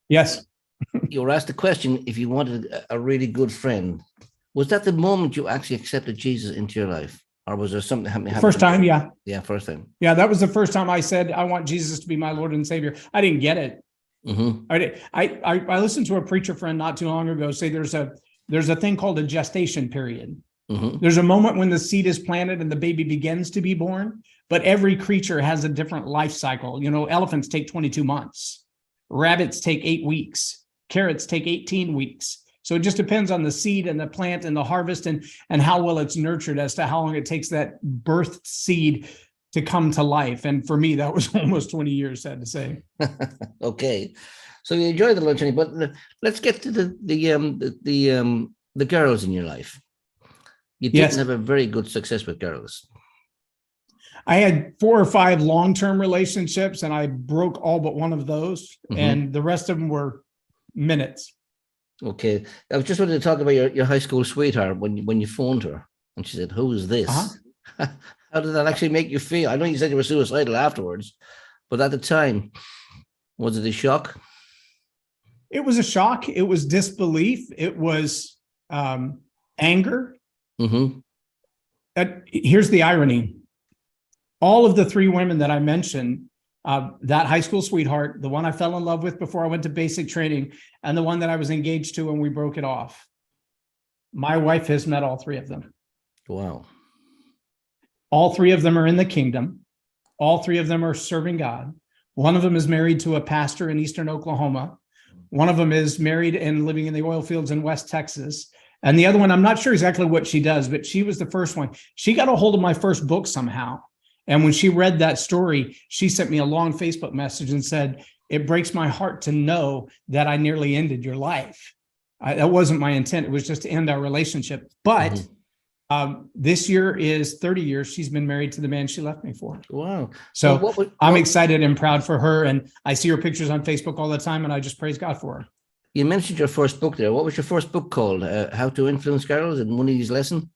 Speaker 2: yes,
Speaker 3: you were asked the question if you wanted a really good friend. Was that the moment you actually accepted Jesus into your life? Or was there something happening?
Speaker 2: First time, yeah.
Speaker 3: Yeah, first time.
Speaker 2: Yeah, that was the first time I said, I want Jesus to be my Lord and Savior. I didn't get it. I listened to a preacher friend not too long ago say there's a thing called a gestation period. There's a moment when the seed is planted and the baby begins to be born, but every creature has a different life cycle. You know, elephants take 22 months. Rabbits take 8 weeks. Carrots take 18 weeks. So it just depends on the seed and the plant and the harvest and how well it's nurtured as to how long it takes that birthed seed to come to life. And for me, that was almost 20 years, sad to say.
Speaker 3: Okay. So you enjoy the lunch, but let's get to the girls in your life. You didn't have a very good success with girls.
Speaker 2: I had 4 or 5 long-term relationships, and I broke all but one of those, and the rest of them were minutes.
Speaker 3: Okay. I was just wanted to talk about your high school sweetheart when you phoned her, and she said, "Who is this?" How did that actually make you feel? I know you said you were suicidal afterwards, but at the time, was it a shock?
Speaker 2: It was a shock. It was disbelief. It was anger. Here's the irony. All of the 3 women that I mentioned, that high school sweetheart, the one I fell in love with before I went to basic training, and the one that I was engaged to when we broke it off, my wife has met all 3 of them.
Speaker 3: Wow.
Speaker 2: All 3 of them are in the kingdom. All 3 of them are serving God. One of them is married to a pastor in Eastern Oklahoma. One of them is married and living in the oil fields in West Texas. And the other one, I'm not sure exactly what she does, but she was the first one. She got a hold of my first book somehow. And when she read that story, she sent me a long Facebook message and said, "It breaks my heart to know that I nearly ended your life." That wasn't my intent. It was just to end our relationship. But this year is 30 years. She's been married to the man she left me for.
Speaker 3: Wow.
Speaker 2: So I'm excited and proud for her. And I see her pictures on Facebook all the time, and I just praise God for her.
Speaker 3: You mentioned your first book there. What was your first book called? How to Influence Girls in Money's Lesson?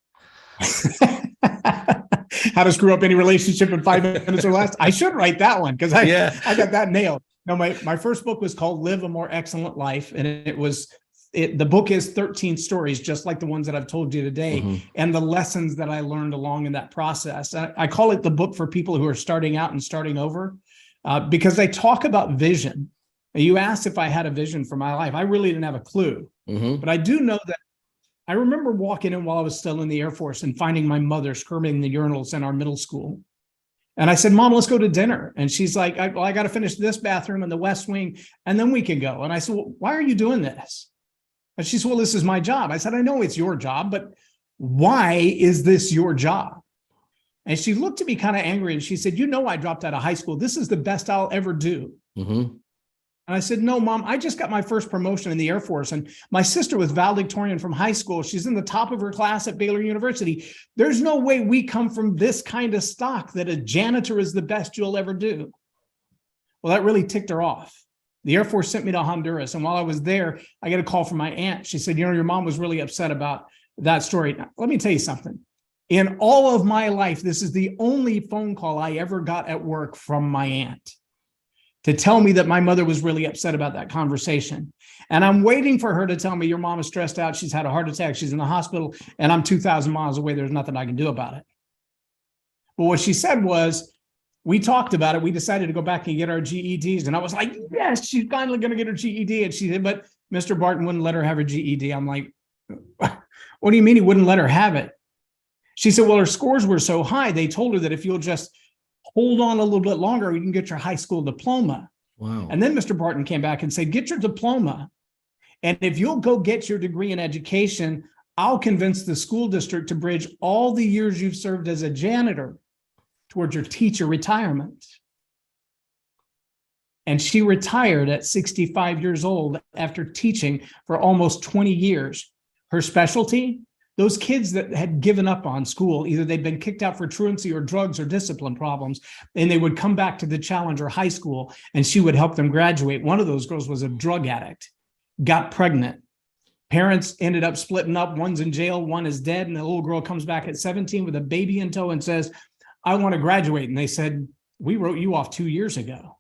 Speaker 2: How to Screw Up Any Relationship in 5 Minutes or Less. I should write that one because I got that nailed. No, my first book was called Live a More Excellent Life. And the book is 13 stories, just like the ones that I've told you today, and the lessons that I learned along in that process. I call it the book for people who are starting out and starting over because they talk about vision. You asked if I had a vision for my life. I really didn't have a clue, but I do know that I remember walking in while I was still in the Air Force and finding my mother scrubbing the urinals in our middle school. And I said, "Mom, let's go to dinner." And she's like, I got to finish this bathroom in the West Wing, and then we can go. And I said, "Well, why are you doing this?" And she said, "Well, this is my job." I said, "I know it's your job, but why is this your job?" And she looked at me kind of angry, and she said, "You know, I dropped out of high school. This is the best I'll ever do." And I said, no, Mom, I just got my first promotion in the Air Force. And my sister was valedictorian from high school. She's in the top of her class at Baylor University. There's no way we come from this kind of stock that a janitor is the best you'll ever do. Well, that really ticked her off. The Air Force sent me to Honduras. And while I was there, I got a call from my aunt. She said, your mom was really upset about that story. Now, let me tell you something. In all of my life, this is the only phone call I ever got at work from my aunt to tell me that my mother was really upset about that conversation. And I'm waiting for her to tell me, your mom is stressed out. She's had a heart attack. She's in the hospital and I'm 2,000 miles away. There's nothing I can do about it. But what she said was, we talked about it. We decided to go back and get our GEDs. And I was like, yes, she's finally going to get her GED. And she said, but Mr. Barton wouldn't let her have her GED. I'm like, what do you mean he wouldn't let her have it? She said, well, her scores were so high. They told her that if you'll just hold on a little bit longer, you can get your high school diploma.
Speaker 3: Wow.
Speaker 2: And then Mr. Barton came back and said, get your diploma. And if you'll go get your degree in education, I'll convince the school district to bridge all the years you've served as a janitor towards your teacher retirement. And she retired at 65 years old after teaching for almost 20 years. Her specialty, those kids that had given up on school, either they'd been kicked out for truancy or drugs or discipline problems, and they would come back to the Challenger High School and she would help them graduate. One of those girls was a drug addict, got pregnant. Parents ended up splitting up. One's in jail, one is dead. And the little girl comes back at 17 with a baby in tow and says, I want to graduate. And they said, we wrote you off 2 years ago.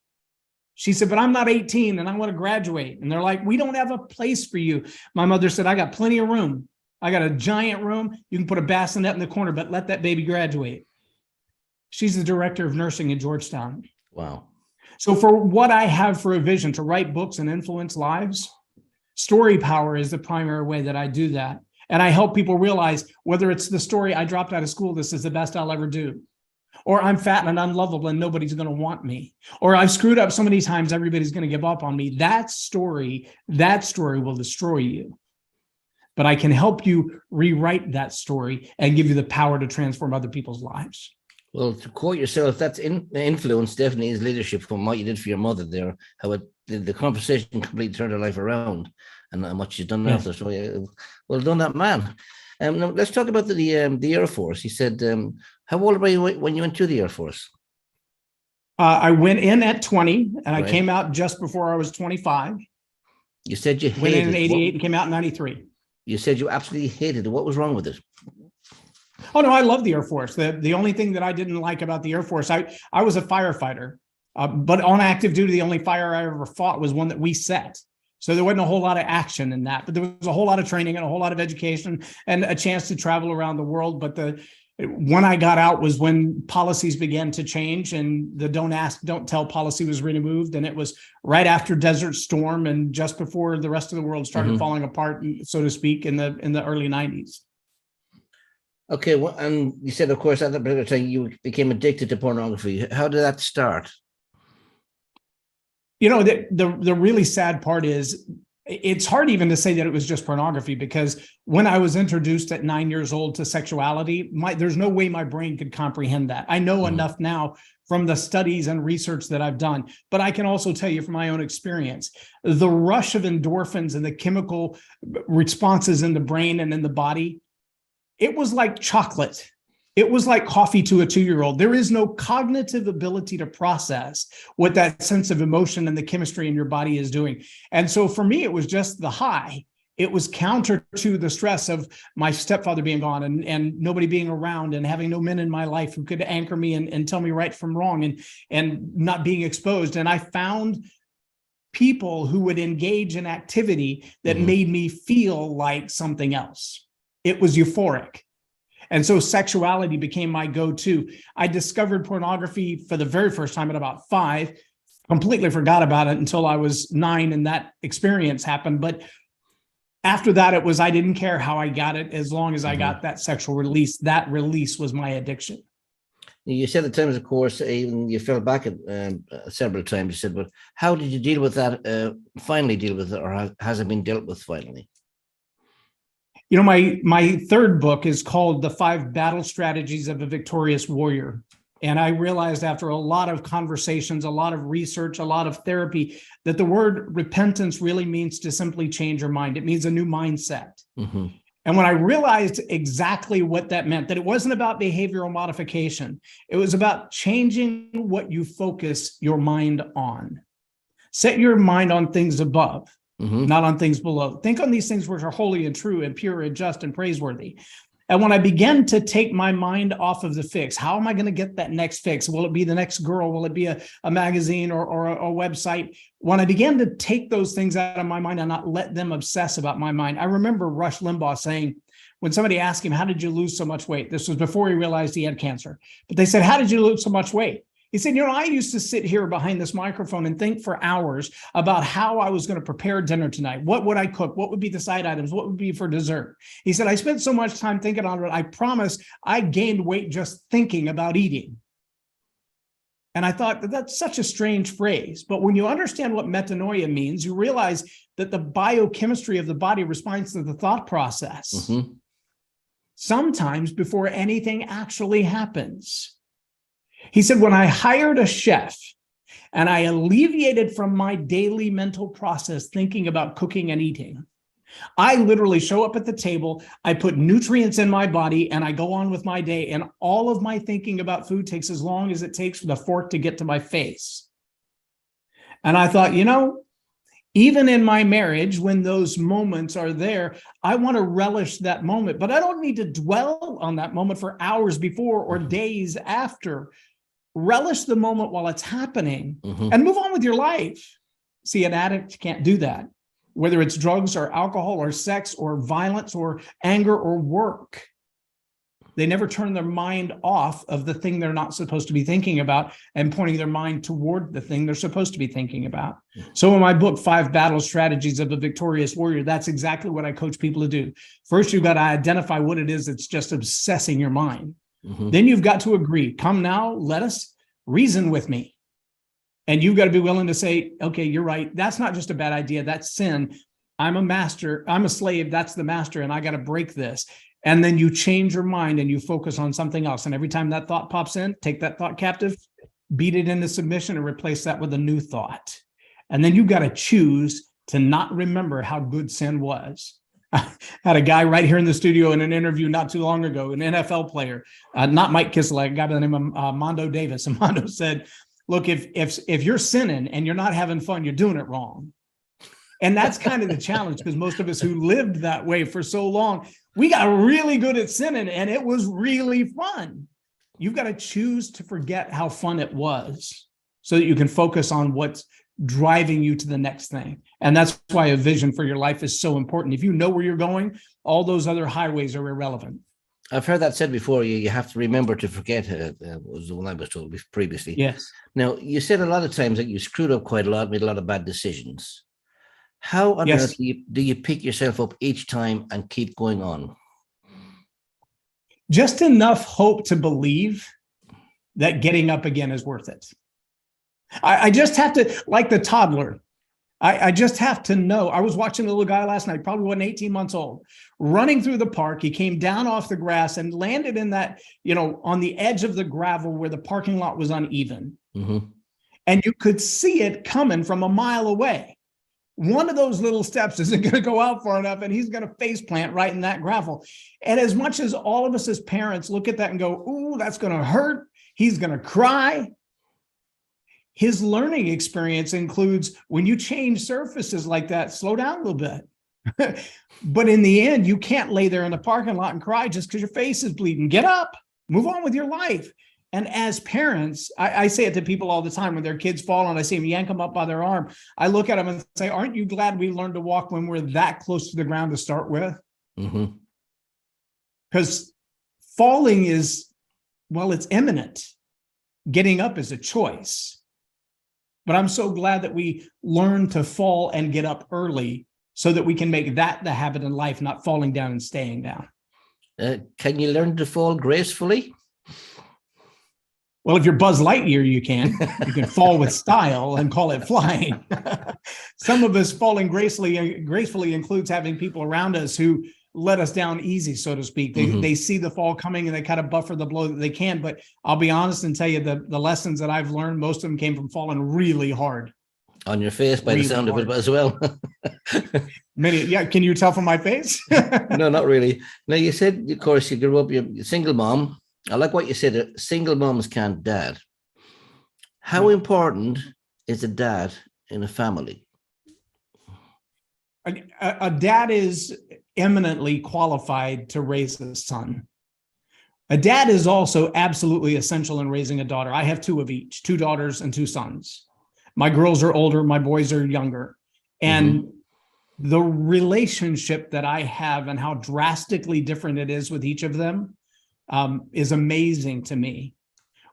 Speaker 2: She said, but I'm not 18 and I want to graduate. And they're like, we don't have a place for you. My mother said, I got plenty of room. I got a giant room. You can put a bassinet in the corner, but let that baby graduate. She's the director of nursing in Georgetown.
Speaker 3: Wow.
Speaker 2: So for what I have for a vision to write books and influence lives, story power is the primary way that I do that. And I help people realize whether it's the story, I dropped out of school, this is the best I'll ever do. Or I'm fat and unlovable and nobody's going to want me. Or I've screwed up so many times, everybody's going to give up on me. That story will destroy you. But I can help you rewrite that story and give you the power to transform other people's lives.
Speaker 3: Well, to quote yourself, that's influence definitely is leadership from what you did for your mother there, how the conversation completely turned her life around and what she's done after. So, yeah, well done, that man. Now let's talk about the Air Force. He said, how old were you when you went to the Air Force?
Speaker 2: I went in at 20 and
Speaker 3: Right.
Speaker 2: I came out just before I was 25.
Speaker 3: You said you hated
Speaker 2: Went in
Speaker 3: it.
Speaker 2: 88 and came out in 93.
Speaker 3: You said you absolutely hated it. What was wrong with it?
Speaker 2: Oh, no, I love the Air Force. The only thing that I didn't like about the Air Force, I was a firefighter, but on active duty, the only fire I ever fought was one that we set. So there wasn't a whole lot of action in that, but there was a whole lot of training and a whole lot of education and a chance to travel around the world. But when I got out was when policies began to change and the don't ask, don't tell policy was removed. And it was right after Desert Storm and just before the rest of the world started falling apart, so to speak, in the early 90s.
Speaker 3: Okay, well, and you said, of course, at that particular time you became addicted to pornography. How did that start?
Speaker 2: You know, the really sad part is it's hard even to say that it was just pornography, because when I was introduced at 9 years old to sexuality, there's no way my brain could comprehend that. I know enough now from the studies and research that I've done, but I can also tell you from my own experience, the rush of endorphins and the chemical responses in the brain and in the body, it was like chocolate. It was like coffee to a 2-year-old. There is no cognitive ability to process what that sense of emotion and the chemistry in your body is doing. And so for me, it was just the high. It was counter to the stress of my stepfather being gone and nobody being around and having no men in my life who could anchor me and tell me right from wrong and not being exposed. And I found people who would engage in activity that made me feel like something else. It was euphoric. And so sexuality became my go-to. I discovered pornography for the very first time at about 5, completely forgot about it until I was 9 and that experience happened. But after that, it was, I didn't care how I got it, as long as I got that sexual release. That release was my addiction.
Speaker 3: You said at times, of course, even you fell back at several times. You said, but how did you deal with that, finally deal with it, or has it been dealt with finally?
Speaker 2: You know, my third book is called The 5 Battle Strategies of a Victorious Warrior. And I realized after a lot of conversations, a lot of research, a lot of therapy, that the word repentance really means to simply change your mind. It means a new mindset.
Speaker 3: Mm-hmm.
Speaker 2: And when I realized exactly what that meant, that it wasn't about behavioral modification, it was about changing what you focus your mind on. Set your mind on things above, not on things below. Think on these things which are holy and true and pure and just and praiseworthy. And when I began to take my mind off of the fix, how am I going to get that next fix? Will it be the next girl? Will it be a magazine or a website? When I began to take those things out of my mind and not let them obsess about my mind, I remember Rush Limbaugh saying, when somebody asked him, how did you lose so much weight? This was before he realized he had cancer. But they said, how did you lose so much weight? He said, I used to sit here behind this microphone and think for hours about how I was going to prepare dinner tonight. What would I cook? What would be the side items? What would be for dessert? He said, I spent so much time thinking on it. I promise I gained weight just thinking about eating. And I thought that's such a strange phrase. But when you understand what metanoia means, you realize that the biochemistry of the body responds to the thought process. Sometimes before anything actually happens. He said, when I hired a chef and I alleviated from my daily mental process thinking about cooking and eating, I literally show up at the table, I put nutrients in my body, and I go on with my day. And all of my thinking about food takes as long as it takes for the fork to get to my face. And I thought, even in my marriage, when those moments are there, I want to relish that moment, but I don't need to dwell on that moment for hours before or days after. Relish the moment while it's happening and move on with your life. See, an addict can't do that, whether it's drugs or alcohol or sex or violence or anger or work. They never turn their mind off of the thing they're not supposed to be thinking about and pointing their mind toward the thing they're supposed to be thinking about. So in my book, 5 Battle Strategies of a Victorious Warrior, that's exactly what I coach people to do. First, you've got to identify what it is that's just obsessing your mind. Then you've got to agree. Come now, let us reason with me. And you've got to be willing to say, okay, you're right. That's not just a bad idea. That's sin. I'm a master. I'm a slave. That's the master. And I got to break this. And then you change your mind and you focus on something else. And every time that thought pops in, take that thought captive, beat it into submission and replace that with a new thought. And then you've got to choose to not remember how good sin was. I had a guy right here in the studio in an interview not too long ago, an NFL player, not Mike Kislak, a guy by the name of Mondo Davis. And Mondo said, look, if you're sinning and you're not having fun, you're doing it wrong. And that's kind of the challenge, because most of us who lived that way for so long, we got really good at sinning and it was really fun. You've got to choose to forget how fun it was so that you can focus on what's driving you to the next thing. And that's why a vision for your life is so important. If you know where you're going, all those other highways are irrelevant.
Speaker 3: I've heard that said before. You have to remember to forget, was the one I was told previously.
Speaker 2: Yes.
Speaker 3: Now, you said a lot of times that you screwed up quite a lot, made a lot of bad decisions. How on earth do you pick yourself up each time and keep going on?
Speaker 2: Just enough hope to believe that getting up again is worth it. I just have to, like the toddler, I just have to know. I was watching a little guy last night, probably wasn't 18 months old, running through the park. He came down off the grass and landed in that, on the edge of the gravel where the parking lot was uneven. And you could see it coming from a mile away. One of those little steps isn't going to go out far enough, and he's going to face plant right in that gravel. And as much as all of us as parents look at that and go, ooh, that's going to hurt, he's going to cry. His learning experience includes, when you change surfaces like that, slow down a little bit. But in the end, you can't lay there in the parking lot and cry just because your face is bleeding. Get up, move on with your life. And as parents, I say it to people all the time when their kids fall and I see them yank them up by their arm. I look at them and say, aren't you glad we learned to walk when we're that close to the ground to start with? Because falling is, well, it's imminent. Getting up is a choice. But I'm so glad that we learn to fall and get up early so that we can make that the habit in life, not falling down and staying down.
Speaker 3: Can you learn to fall gracefully?
Speaker 2: Well, if you're Buzz Lightyear, you can. You can fall with style and call it flying. Some of us falling gracefully includes having people around us who let us down easy, so to speak. They see the fall coming and they kind of buffer the blow that they can. But I'll be honest and tell you the lessons that I've learned, most of them came from falling really hard.
Speaker 3: On your face by really the sound hard. Of it as well.
Speaker 2: Yeah. Can you tell from my face?
Speaker 3: No, not really. Now, you said, of course, you grew up, you're a single mom. I like what you said, single moms can't dad. How important is a dad in a family?
Speaker 2: A dad is eminently qualified to raise a son. A dad is also absolutely essential in raising a daughter. I have two of each, 2 daughters and 2 sons. My girls are older, my boys are younger. And the relationship that I have and how drastically different it is with each of them is amazing to me.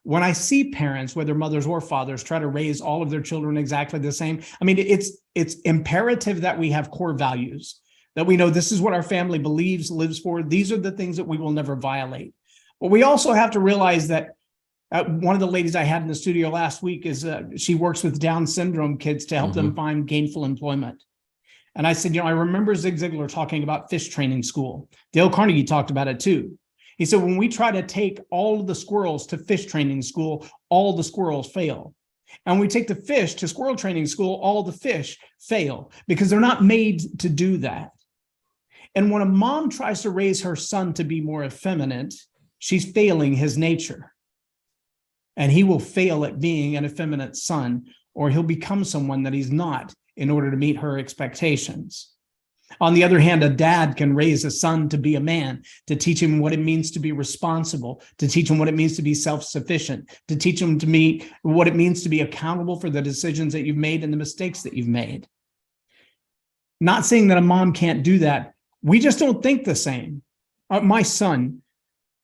Speaker 2: When I see parents, whether mothers or fathers, try to raise all of their children exactly the same, I mean, it's imperative that we have core values, that we know this is what our family believes, lives for. These are the things that we will never violate. But we also have to realize that one of the ladies I had in the studio last week is she works with Down syndrome kids to help them find gainful employment. And I said, I remember Zig Ziglar talking about fish training school. Dale Carnegie talked about it too. He said, when we try to take all of the squirrels to fish training school, all the squirrels fail. And we take the fish to squirrel training school, all the fish fail because they're not made to do that. And when a mom tries to raise her son to be more effeminate, she's failing his nature. And he will fail at being an effeminate son, or he'll become someone that he's not in order to meet her expectations. On the other hand, a dad can raise a son to be a man, to teach him what it means to be responsible, to teach him what it means to be self-sufficient, to teach him to meet what it means to be accountable for the decisions that you've made and the mistakes that you've made. Not saying that a mom can't do that. We just don't think the same. My son,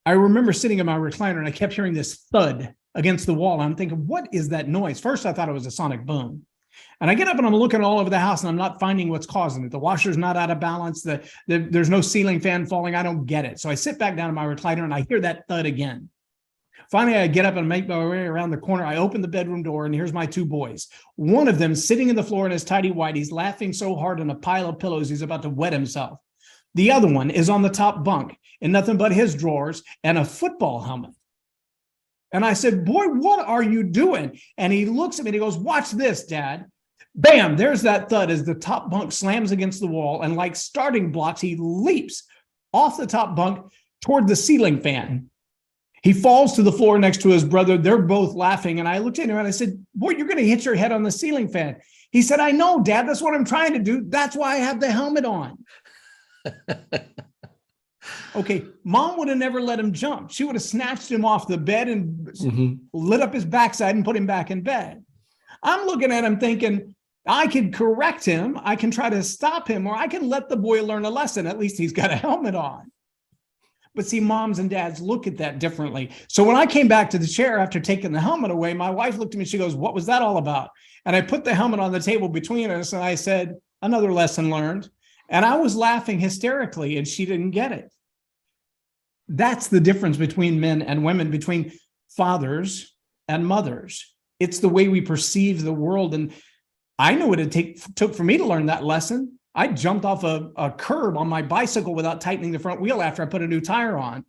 Speaker 2: I remember sitting in my recliner and I kept hearing this thud against the wall. I'm thinking, what is that noise? First, I thought it was a sonic boom. And I get up and I'm looking all over the house and I'm not finding what's causing it. The washer's not out of balance. There's no ceiling fan falling. I don't get it. So I sit back down in my recliner and I hear that thud again. Finally, I get up and make my way around the corner. I open the bedroom door and here's my 2 boys. One of them sitting in the floor in his tidy whities, laughing so hard on a pile of pillows he's about to wet himself. The other one is on the top bunk in nothing but his drawers and a football helmet. And I said, boy, what are you doing? And he looks at me and he goes, watch this, Dad. Bam, there's that thud as the top bunk slams against the wall. And like starting blocks, he leaps off the top bunk toward the ceiling fan. He falls to the floor next to his brother. They're both laughing. And I looked at him and I said, boy, you're going to hit your head on the ceiling fan. He said, I know, Dad, that's what I'm trying to do. That's why I have the helmet on. Okay, Mom would have never let him jump. She would have snatched him off the bed and lit up his backside and put him back in bed. I'm looking at him thinking, I can correct him. I can try to stop him, or I can let the boy learn a lesson. At least he's got a helmet on. But see, moms and dads look at that differently. So when I came back to the chair after taking the helmet away, my wife looked at me. She goes, what was that all about? And I put the helmet on the table between us and I said, another lesson learned. And I was laughing hysterically and she didn't get it. That's the difference between men and women, between fathers and mothers. It's the way we perceive the world. And I know what it took for me to learn that lesson. I jumped off a curb on my bicycle without tightening the front wheel after I put a new tire on.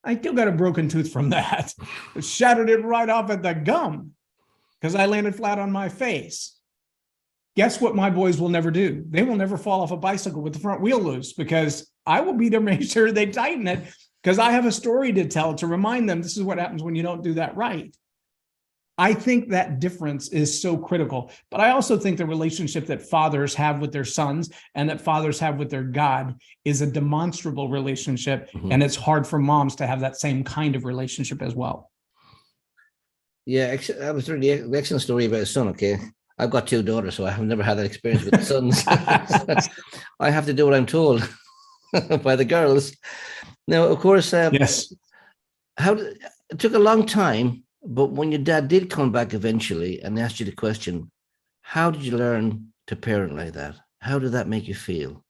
Speaker 2: I still got a broken tooth from that. It shattered it right off at the gum because I landed flat on my face. Guess what my boys will never do? They will never fall off a bicycle with the front wheel loose because I will be there to make sure they tighten it because I have a story to tell to remind them this is what happens when you don't do that right. I think that difference is so critical, but I also think the relationship that fathers have with their sons and that fathers have with their God is a demonstrable relationship, and it's hard for moms to have that same kind of relationship as well.
Speaker 3: Yeah, that was really an excellent story about his son, okay? I've got 2 daughters, so I have never had that experience with the sons. I have to do what I'm told by the girls. Now, of course,
Speaker 2: yes.
Speaker 3: It took a long time, but when your dad did come back eventually and asked you the question, how did you learn to parent like that? How did that make you feel?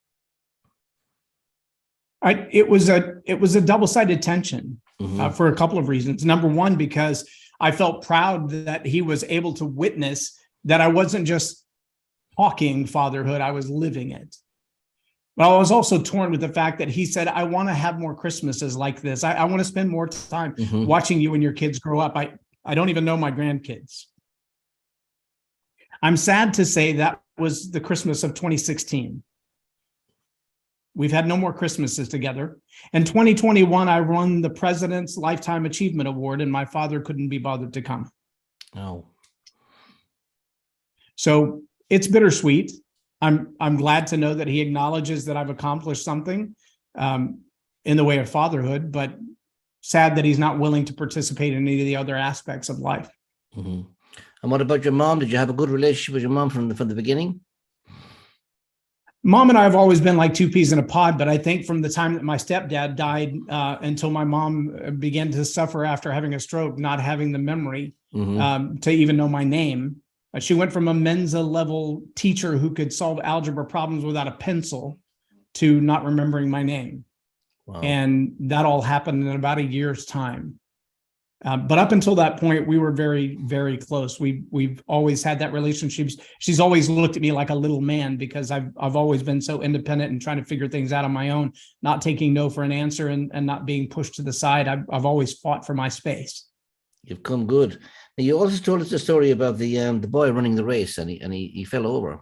Speaker 2: It was a double-sided tension for a couple of reasons. Number one, because I felt proud that he was able to witness that I wasn't just talking fatherhood, I was living it. Well, I was also torn with the fact that he said, I want to have more Christmases like this. I want to spend more time watching you and your kids grow up. I don't even know my grandkids. I'm sad to say that was the Christmas of 2016. We've had no more Christmases together. In 2021, I won the President's Lifetime Achievement Award, and my father couldn't be bothered to come.
Speaker 3: Oh.
Speaker 2: So it's bittersweet. I'm glad to know that he acknowledges that I've accomplished something in the way of fatherhood, but sad that he's not willing to participate in any of the other aspects of life.
Speaker 3: Mm-hmm. And what about your mom? Did you have a good relationship with your mom from the beginning?
Speaker 2: Mom and I have always been like two peas in a pod, but I think from the time that my stepdad died until my mom began to suffer after having a stroke, not having the memory to even know my name. She went from a Mensa level teacher who could solve algebra problems without a pencil to not remembering my name. Wow. And that all happened in about a year's time. But up until that point, we were very, very close. We've always had that relationship. She's always looked at me like a little man because I've always been so independent and trying to figure things out on my own, not taking no for an answer and not being pushed to the side. I've always fought for my space.
Speaker 3: You've come good. Now, you also told us the story about the boy running the race and he fell over,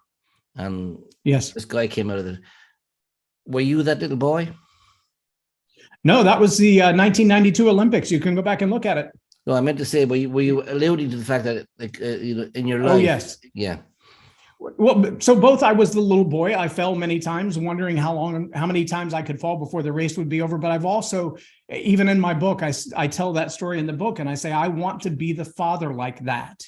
Speaker 3: and
Speaker 2: yes,
Speaker 3: this guy came out of it. Were you that little boy?
Speaker 2: No, that was the 1992 Olympics. You can go back and look at it.
Speaker 3: No, I meant to say, were you alluding to the fact that, like, in your life?
Speaker 2: Oh, yes.
Speaker 3: Yeah.
Speaker 2: Well, so both, I was the little boy. I fell many times, wondering how many times I could fall before the race would be over. But I've also, even in my book, I tell that story in the book, and I say, I want to be the father like that.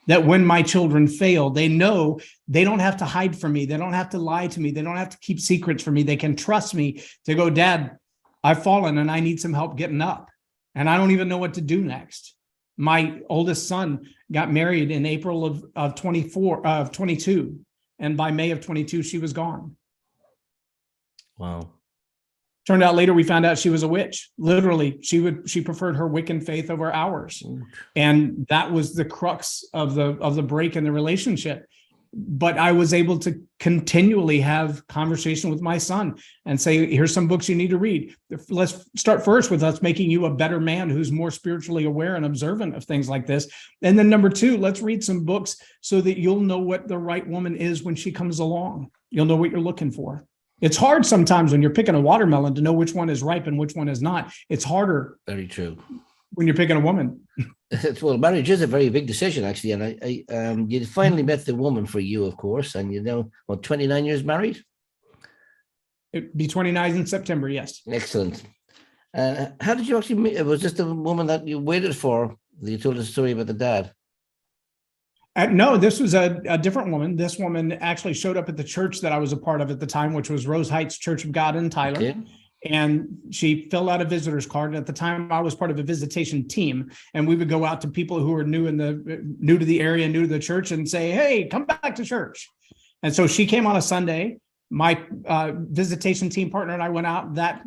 Speaker 2: That when my children fail, they know they don't have to hide from me. They don't have to lie to me. They don't have to keep secrets from me. They can trust me to go, Dad, I've fallen and I need some help getting up. And I don't even know what to do next. My oldest son got married in April of 22. And by May of 22, she was gone.
Speaker 3: Wow.
Speaker 2: Turned out later, we found out she was a witch. Literally, she preferred her Wiccan faith over ours. And that was the crux of the break in the relationship. But I was able to continually have conversation with my son and say, here's some books you need to read. Let's start first with us making you a better man who's more spiritually aware and observant of things like this. And then number two, let's read some books so that you'll know what the right woman is when she comes along. You'll know what you're looking for. It's hard sometimes when you're picking a watermelon to know which one is ripe and which one is not. It's harder.
Speaker 3: Very true.
Speaker 2: When you're picking a woman.
Speaker 3: Well, marriage is a very big decision, actually. And you finally met the woman for you, of course. And you know, 29 years married?
Speaker 2: It'd be 29 in September, yes.
Speaker 3: Excellent. How did you actually meet? Was this the woman that you waited for? You told us a story about the dad.
Speaker 2: No, this was a different woman. This woman actually showed up at the church that I was a part of at the time, which was Rose Heights Church of God in Tyler. Okay. And she filled out a visitor's card. And at the time, I was part of a visitation team, and we would go out to people who were new to the area, new to the church, and say, "Hey, come back to church." And so she came on a Sunday. My visitation team partner and I went out that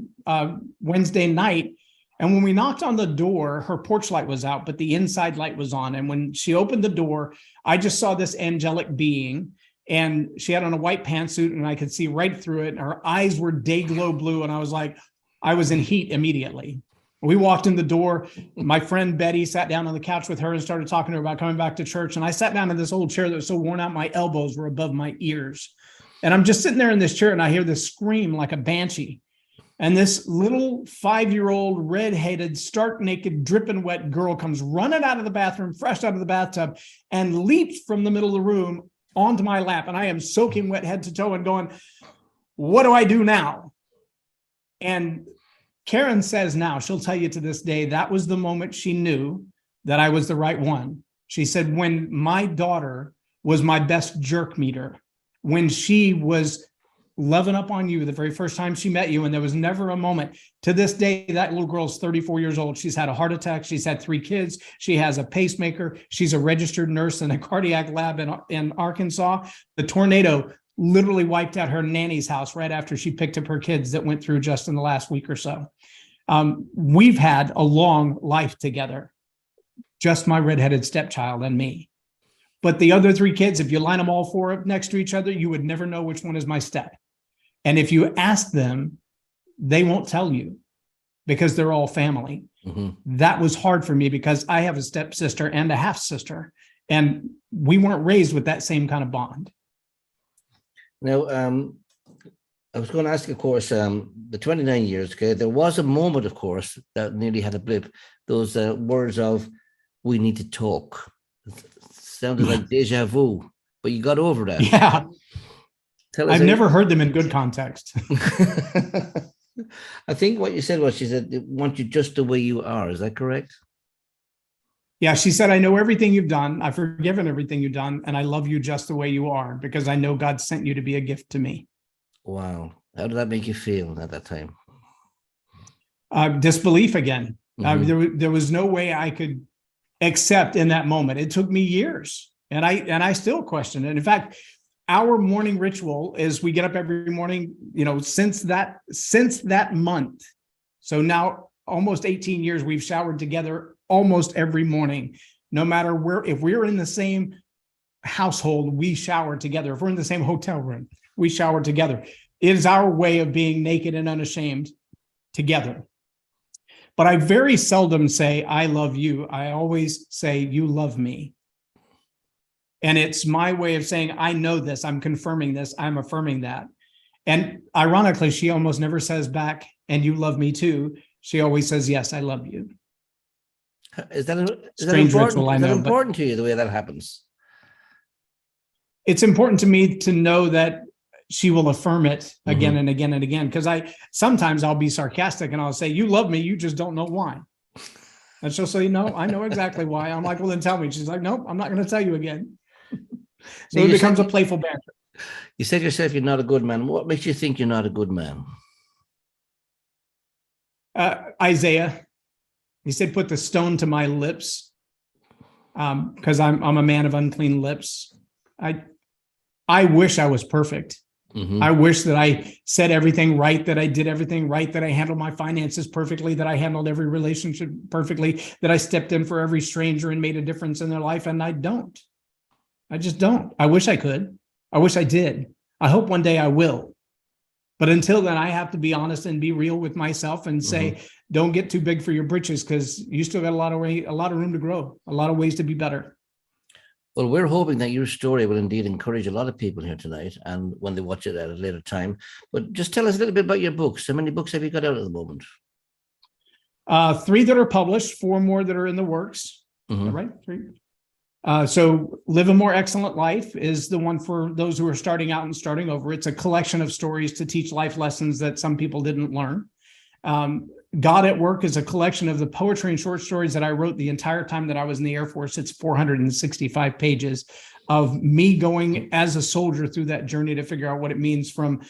Speaker 2: Wednesday night. And when we knocked on the door, her porch light was out, but the inside light was on. And when she opened the door, I just saw this angelic being. And she had on a white pantsuit, and I could see right through it. And her eyes were day glow blue. And I was like, I was in heat immediately. We walked in the door. My friend Betty sat down on the couch with her and started talking to her about coming back to church. And I sat down in this old chair that was so worn out, my elbows were above my ears. And I'm just sitting there in this chair, and I hear this scream like a banshee. And this little 5-year-old, red-headed, stark naked, dripping wet girl comes running out of the bathroom, fresh out of the bathtub, and leaps from the middle of the room onto my lap. And I am soaking wet head to toe and going, what do I do now? And Karen says now, she'll tell you to this day, that was the moment she knew that I was the right one. She said, when my daughter was my best jerk meter, when she was loving up on you the very first time she met you, and there was never a moment. To this day, that little girl's 34 years old. She's had a heart attack. She's had 3 kids. She has a pacemaker. She's a registered nurse in a cardiac lab in Arkansas. The tornado literally wiped out her nanny's house right after she picked up her kids that went through just in the last week or so. We've had a long life together, just my redheaded stepchild and me. But the other 3 kids, if you line them all 4 up next to each other, you would never know which one is my step. And if you ask them, they won't tell you because they're all family. That was hard for me because I have a stepsister and a half sister, and we weren't raised with that same kind of bond.
Speaker 3: Now, I was going to ask, of course, the 29 years, okay, there was a moment, of course, that nearly had a blip. Those words of, we need to talk. It sounded like deja vu, but you got over that.
Speaker 2: Yeah. I've never heard them in good context.
Speaker 3: I think what you said was, she said, they want you just the way you are. Is that correct?
Speaker 2: Yeah, she said, I know everything you've done. I've forgiven everything you've done. And I love you just the way you are because I know God sent you to be a gift to me. Wow.
Speaker 3: How did that make you feel at that time?
Speaker 2: Disbelief again. There was no way I could accept in that moment. It took me years, and I still question it. In fact, our morning ritual is we get up every morning, since that month. So now almost 18 years, we've showered together almost every morning. No matter where, if we're in the same household, we shower together. If we're in the same hotel room, we shower together. It is our way of being naked and unashamed together. But I very seldom say, I love you. I always say, you love me. And it's my way of saying, I know this, I'm confirming this, I'm affirming that. And ironically, she almost never says back, and you love me too. She always says, yes, I love you.
Speaker 3: Is that important to you, the way that happens?
Speaker 2: It's important to me to know that she will affirm it again and again and again. Because sometimes I'll be sarcastic and I'll say, you love me, you just don't know why. And she'll say, no, I know exactly why. I'm like, well, then tell me. She's like, nope, I'm not going to tell you again. So it becomes a playful banter.
Speaker 3: You said yourself you're not a good man. What makes you think you're not a good man?
Speaker 2: Isaiah, he said, put the stone to my lips, because I'm a man of unclean lips. I wish I was perfect. I wish that I said everything right, that I did everything right, that I handled my finances perfectly, that I handled every relationship perfectly, that I stepped in for every stranger and made a difference in their life. And I don't. I just don't. I wish I could. I wish I did. I hope one day I will. But until then, I have to be honest and be real with myself and say, don't get too big for your britches, because you still got a lot of room to grow, a lot of ways to be better.
Speaker 3: Well, we're hoping that your story will indeed encourage a lot of people here tonight and when they watch it at a later time. But just tell us a little bit about your books. How many books have you got out at the moment?
Speaker 2: 3 that are published, 4 more that are in the works. Right? 3. So Live a More Excellent Life is the one for those who are starting out and starting over. It's a collection of stories to teach life lessons that some people didn't learn. God at Work is a collection of the poetry and short stories that I wrote the entire time that I was in the Air Force. It's 465 pages of me going as a soldier through that journey to figure out what it means from,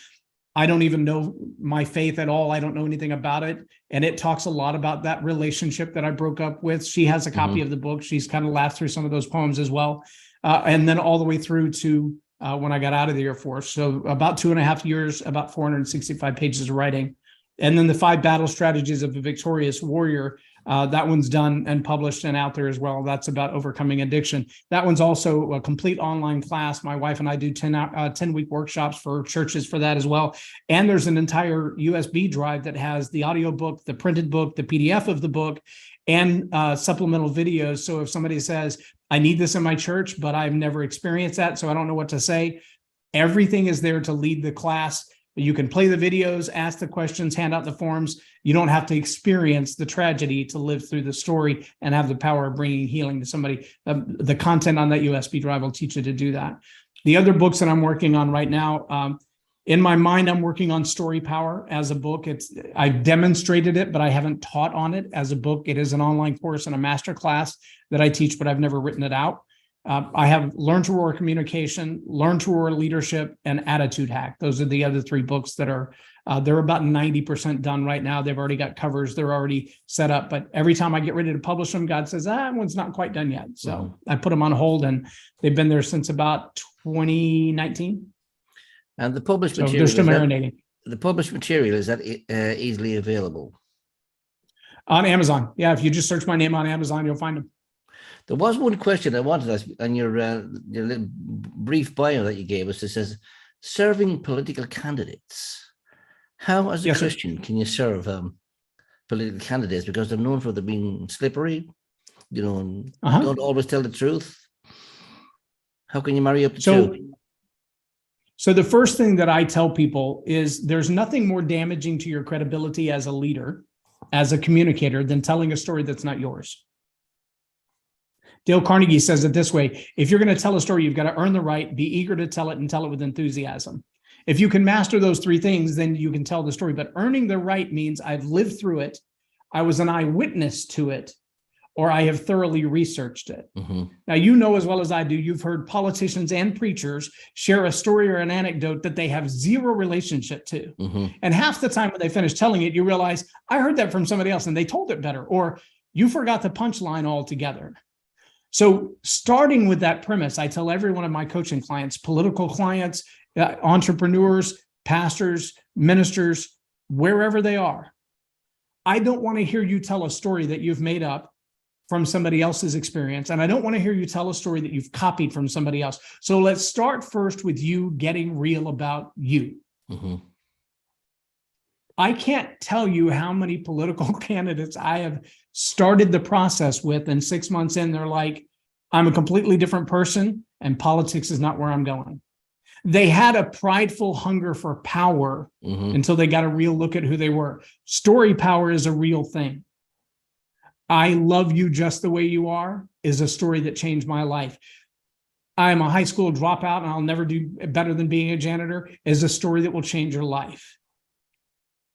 Speaker 2: I don't even know my faith at all. I don't know anything about it. And it talks a lot about that relationship that I broke up with. She has a copy of the book. She's kind of laughed through some of those poems as well. And then all the way through to when I got out of the Air Force. So about 2.5 years, about 465 pages of writing. And then the 5 battle strategies of a victorious warrior. That one's done and published and out there as well. That's about overcoming addiction. That one's also a complete online class. My wife and I do 10-week workshops for churches for that as well. And there's an entire USB drive that has the audio book, the printed book, the PDF of the book, and supplemental videos. So if somebody says, I need this in my church, but I've never experienced that, so I don't know what to say, everything is there to lead the class. You can play the videos, ask the questions, hand out the forms. You don't have to experience the tragedy to live through the story and have the power of bringing healing to somebody. The content on that USB drive will teach you to do that. The other books that I'm working on right now, in my mind, I'm working on Story Power as a book. I've demonstrated it, but I haven't taught on it as a book. It is an online course and a master class that I teach, but I've never written it out. I have Learn to Roar Communication, Learn to Roar Leadership, and Attitude Hack. Those are the other 3 books that are, they're about 90% done right now. They've already got covers. They're already set up. But every time I get ready to publish them, God says, that one's not quite done yet. So I put them on hold, and they've been there since about 2019.
Speaker 3: And the published
Speaker 2: so
Speaker 3: material,
Speaker 2: they're still marinating.
Speaker 3: The published material, is that easily available?
Speaker 2: On Amazon. Yeah, if you just search my name on Amazon, you'll find them.
Speaker 3: There was one question I wanted to ask on your little brief bio that you gave us. It says, serving political candidates. How, as a
Speaker 2: Yes, sir.
Speaker 3: Christian, can you serve political candidates because they're known for them being slippery, and don't always tell the truth? How can you marry up the two?
Speaker 2: So the first thing that I tell people is there's nothing more damaging to your credibility as a leader, as a communicator, than telling a story that's not yours. Dale Carnegie says it this way: if you're going to tell a story, you've got to earn the right, be eager to tell it, and tell it with enthusiasm. If you can master those three things, then you can tell the story. But earning the right means I've lived through it, I was an eyewitness to it, or I have thoroughly researched it.
Speaker 3: Mm-hmm.
Speaker 2: Now, you know as well as I do, you've heard politicians and preachers share a story or an anecdote that they have zero relationship to.
Speaker 3: Mm-hmm.
Speaker 2: And half the time when they finish telling it, you realize, I heard that from somebody else and they told it better, or you forgot the punchline altogether. So starting with that premise, I tell every one of my coaching clients, political clients, entrepreneurs, pastors, ministers, wherever they are, I don't want to hear you tell a story that you've made up from somebody else's experience. And I don't want to hear you tell a story that you've copied from somebody else. So let's start first with you getting real about you.
Speaker 3: Mm-hmm.
Speaker 2: I can't tell you how many political candidates I have started the process with, and 6 months in, they're like, I'm a completely different person and politics is not where I'm going. They had a prideful hunger for power until they got a real look at who they were. Story power is a real thing. I love you just the way you are is a story that changed my life. I'm a high school dropout and I'll never do better than being a janitor is a story that will change your life.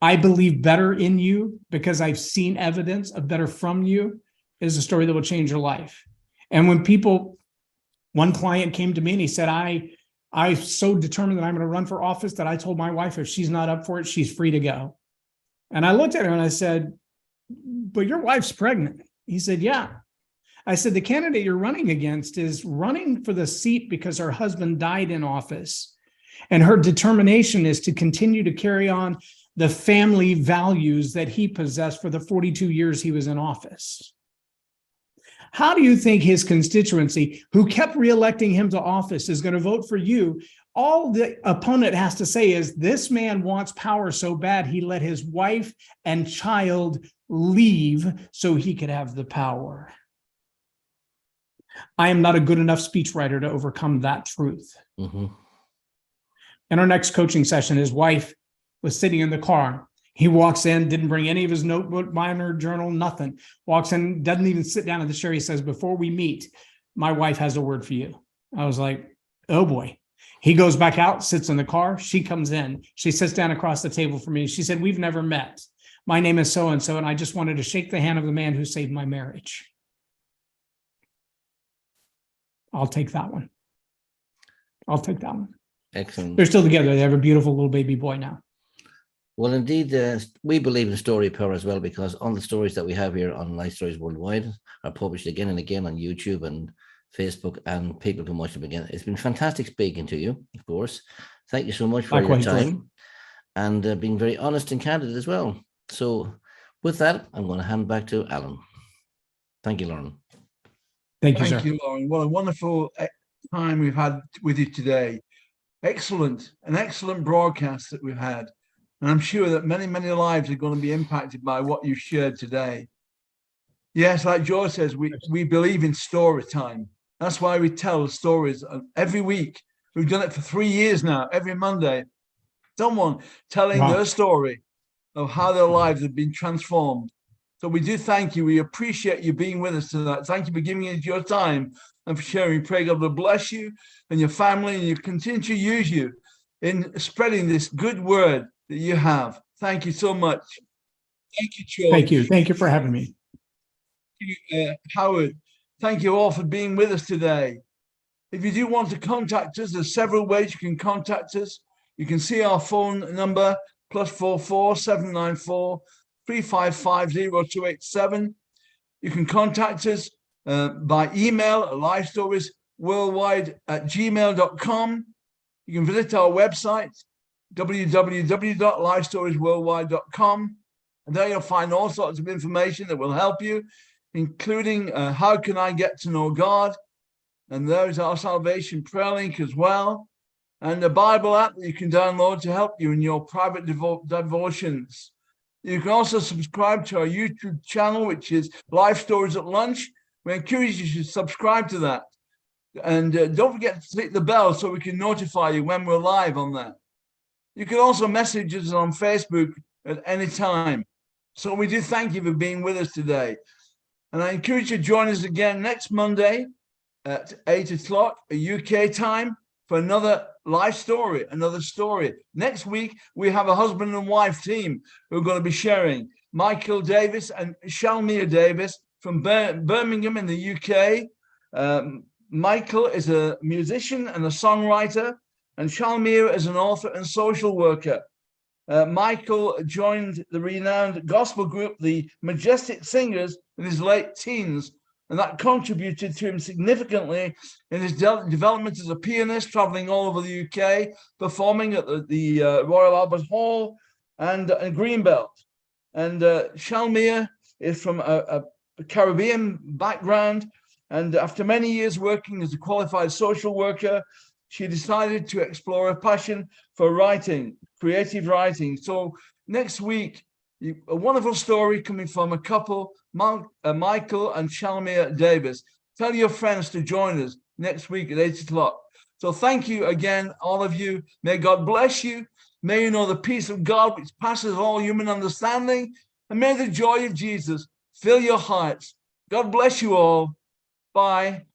Speaker 2: I believe better in you because I've seen evidence of better from you is a story that will change your life. And when one client came to me and he said, I'm so determined that I'm going to run for office that I told my wife if she's not up for it, she's free to go. And I looked at her and I said, but your wife's pregnant. He said, yeah. I said, the candidate you're running against is running for the seat because her husband died in office. And her determination is to continue to carry on the family values that he possessed for the 42 years he was in office. How do you think his constituency, who kept reelecting him to office, is going to vote for you? All the opponent has to say is this man wants power so bad he let his wife and child leave so he could have the power. I am not a good enough speechwriter to overcome that truth.
Speaker 3: Mm-hmm.
Speaker 2: In our next coaching session, his wife was sitting in the car. He walks in, didn't bring any of his notebook, minor journal, nothing. Walks in, doesn't even sit down at the chair. He says, before we meet, my wife has a word for you. I was like, oh boy. He goes back out, sits in the car. She comes in. She sits down across the table from me. She said, we've never met. My name is so-and-so, and I just wanted to shake the hand of the man who saved my marriage. I'll take that one. I'll take that one.
Speaker 3: Excellent.
Speaker 2: They're still together. They have a beautiful little baby boy now.
Speaker 3: Well, indeed, we believe in story power as well, because all the stories that we have here on Life Stories Worldwide are published again and again on YouTube and Facebook, and people can watch them again. It's been fantastic speaking to you, of course. Thank you so much for your time and being very honest and candid as well. So with that, I'm going to hand back to Alan. Thank you, Loren.
Speaker 2: Thank you, sir.
Speaker 1: Thank you, Loren. What a wonderful time we've had with you today. Excellent, an excellent broadcast that we've had. And I'm sure that many, many lives are going to be impacted by what you shared today. Yes, like George says, we believe in story time. That's why we tell stories every week. We've done it for 3 years now, every Monday. Someone telling their story of how their lives have been transformed. So we do thank you. We appreciate you being with us tonight. Thank you for giving us your time and for sharing. Pray God will bless you and your family, and you continue to use you in spreading this good word that you have. Thank you so much. Thank you, George.
Speaker 2: Thank you. Thank you for having me.
Speaker 1: Thank you, Howard. Thank you all for being with us today. If you do want to contact us, there's several ways you can contact us. You can see our phone number, +44 794 355 0287. You can contact us by email at lifestoriesworldwide@gmail.com. You can visit our website, www.lifestoriesworldwide.com, and there you'll find all sorts of information that will help you, including how can I get to know God, and there's our salvation prayer link as well. and a Bible app that you can download to help you in your private devotions. You can also subscribe to our YouTube channel, which is Life Stories at Lunch. We encourage you to subscribe to that. And don't forget to click the bell so we can notify you when we're live on that. You can also message us on Facebook at any time. So we do thank you for being with us today. And I encourage you to join us again next Monday at 8 o'clock UK time for another life story, another story. Next week, we have a husband and wife team who are going to be sharing. Michael Davis and Shalmia Davis from Birmingham in the UK. Michael is a musician and a songwriter, and Shalmir is an author and social worker. Michael joined the renowned gospel group, the Majestic Singers, in his late teens, and that contributed to him significantly in his development as a pianist, traveling all over the UK, performing at the Royal Albert Hall and Greenbelt. And Shalmir is from a Caribbean background, and after many years working as a qualified social worker, she decided to explore a passion for writing, creative writing. So next week, a wonderful story coming from a couple, Michael and Shalmia Davis. Tell your friends to join us next week at 8 o'clock. So thank you again, all of you. May God bless you. May you know the peace of God which passes all human understanding. And may the joy of Jesus fill your hearts. God bless you all. Bye.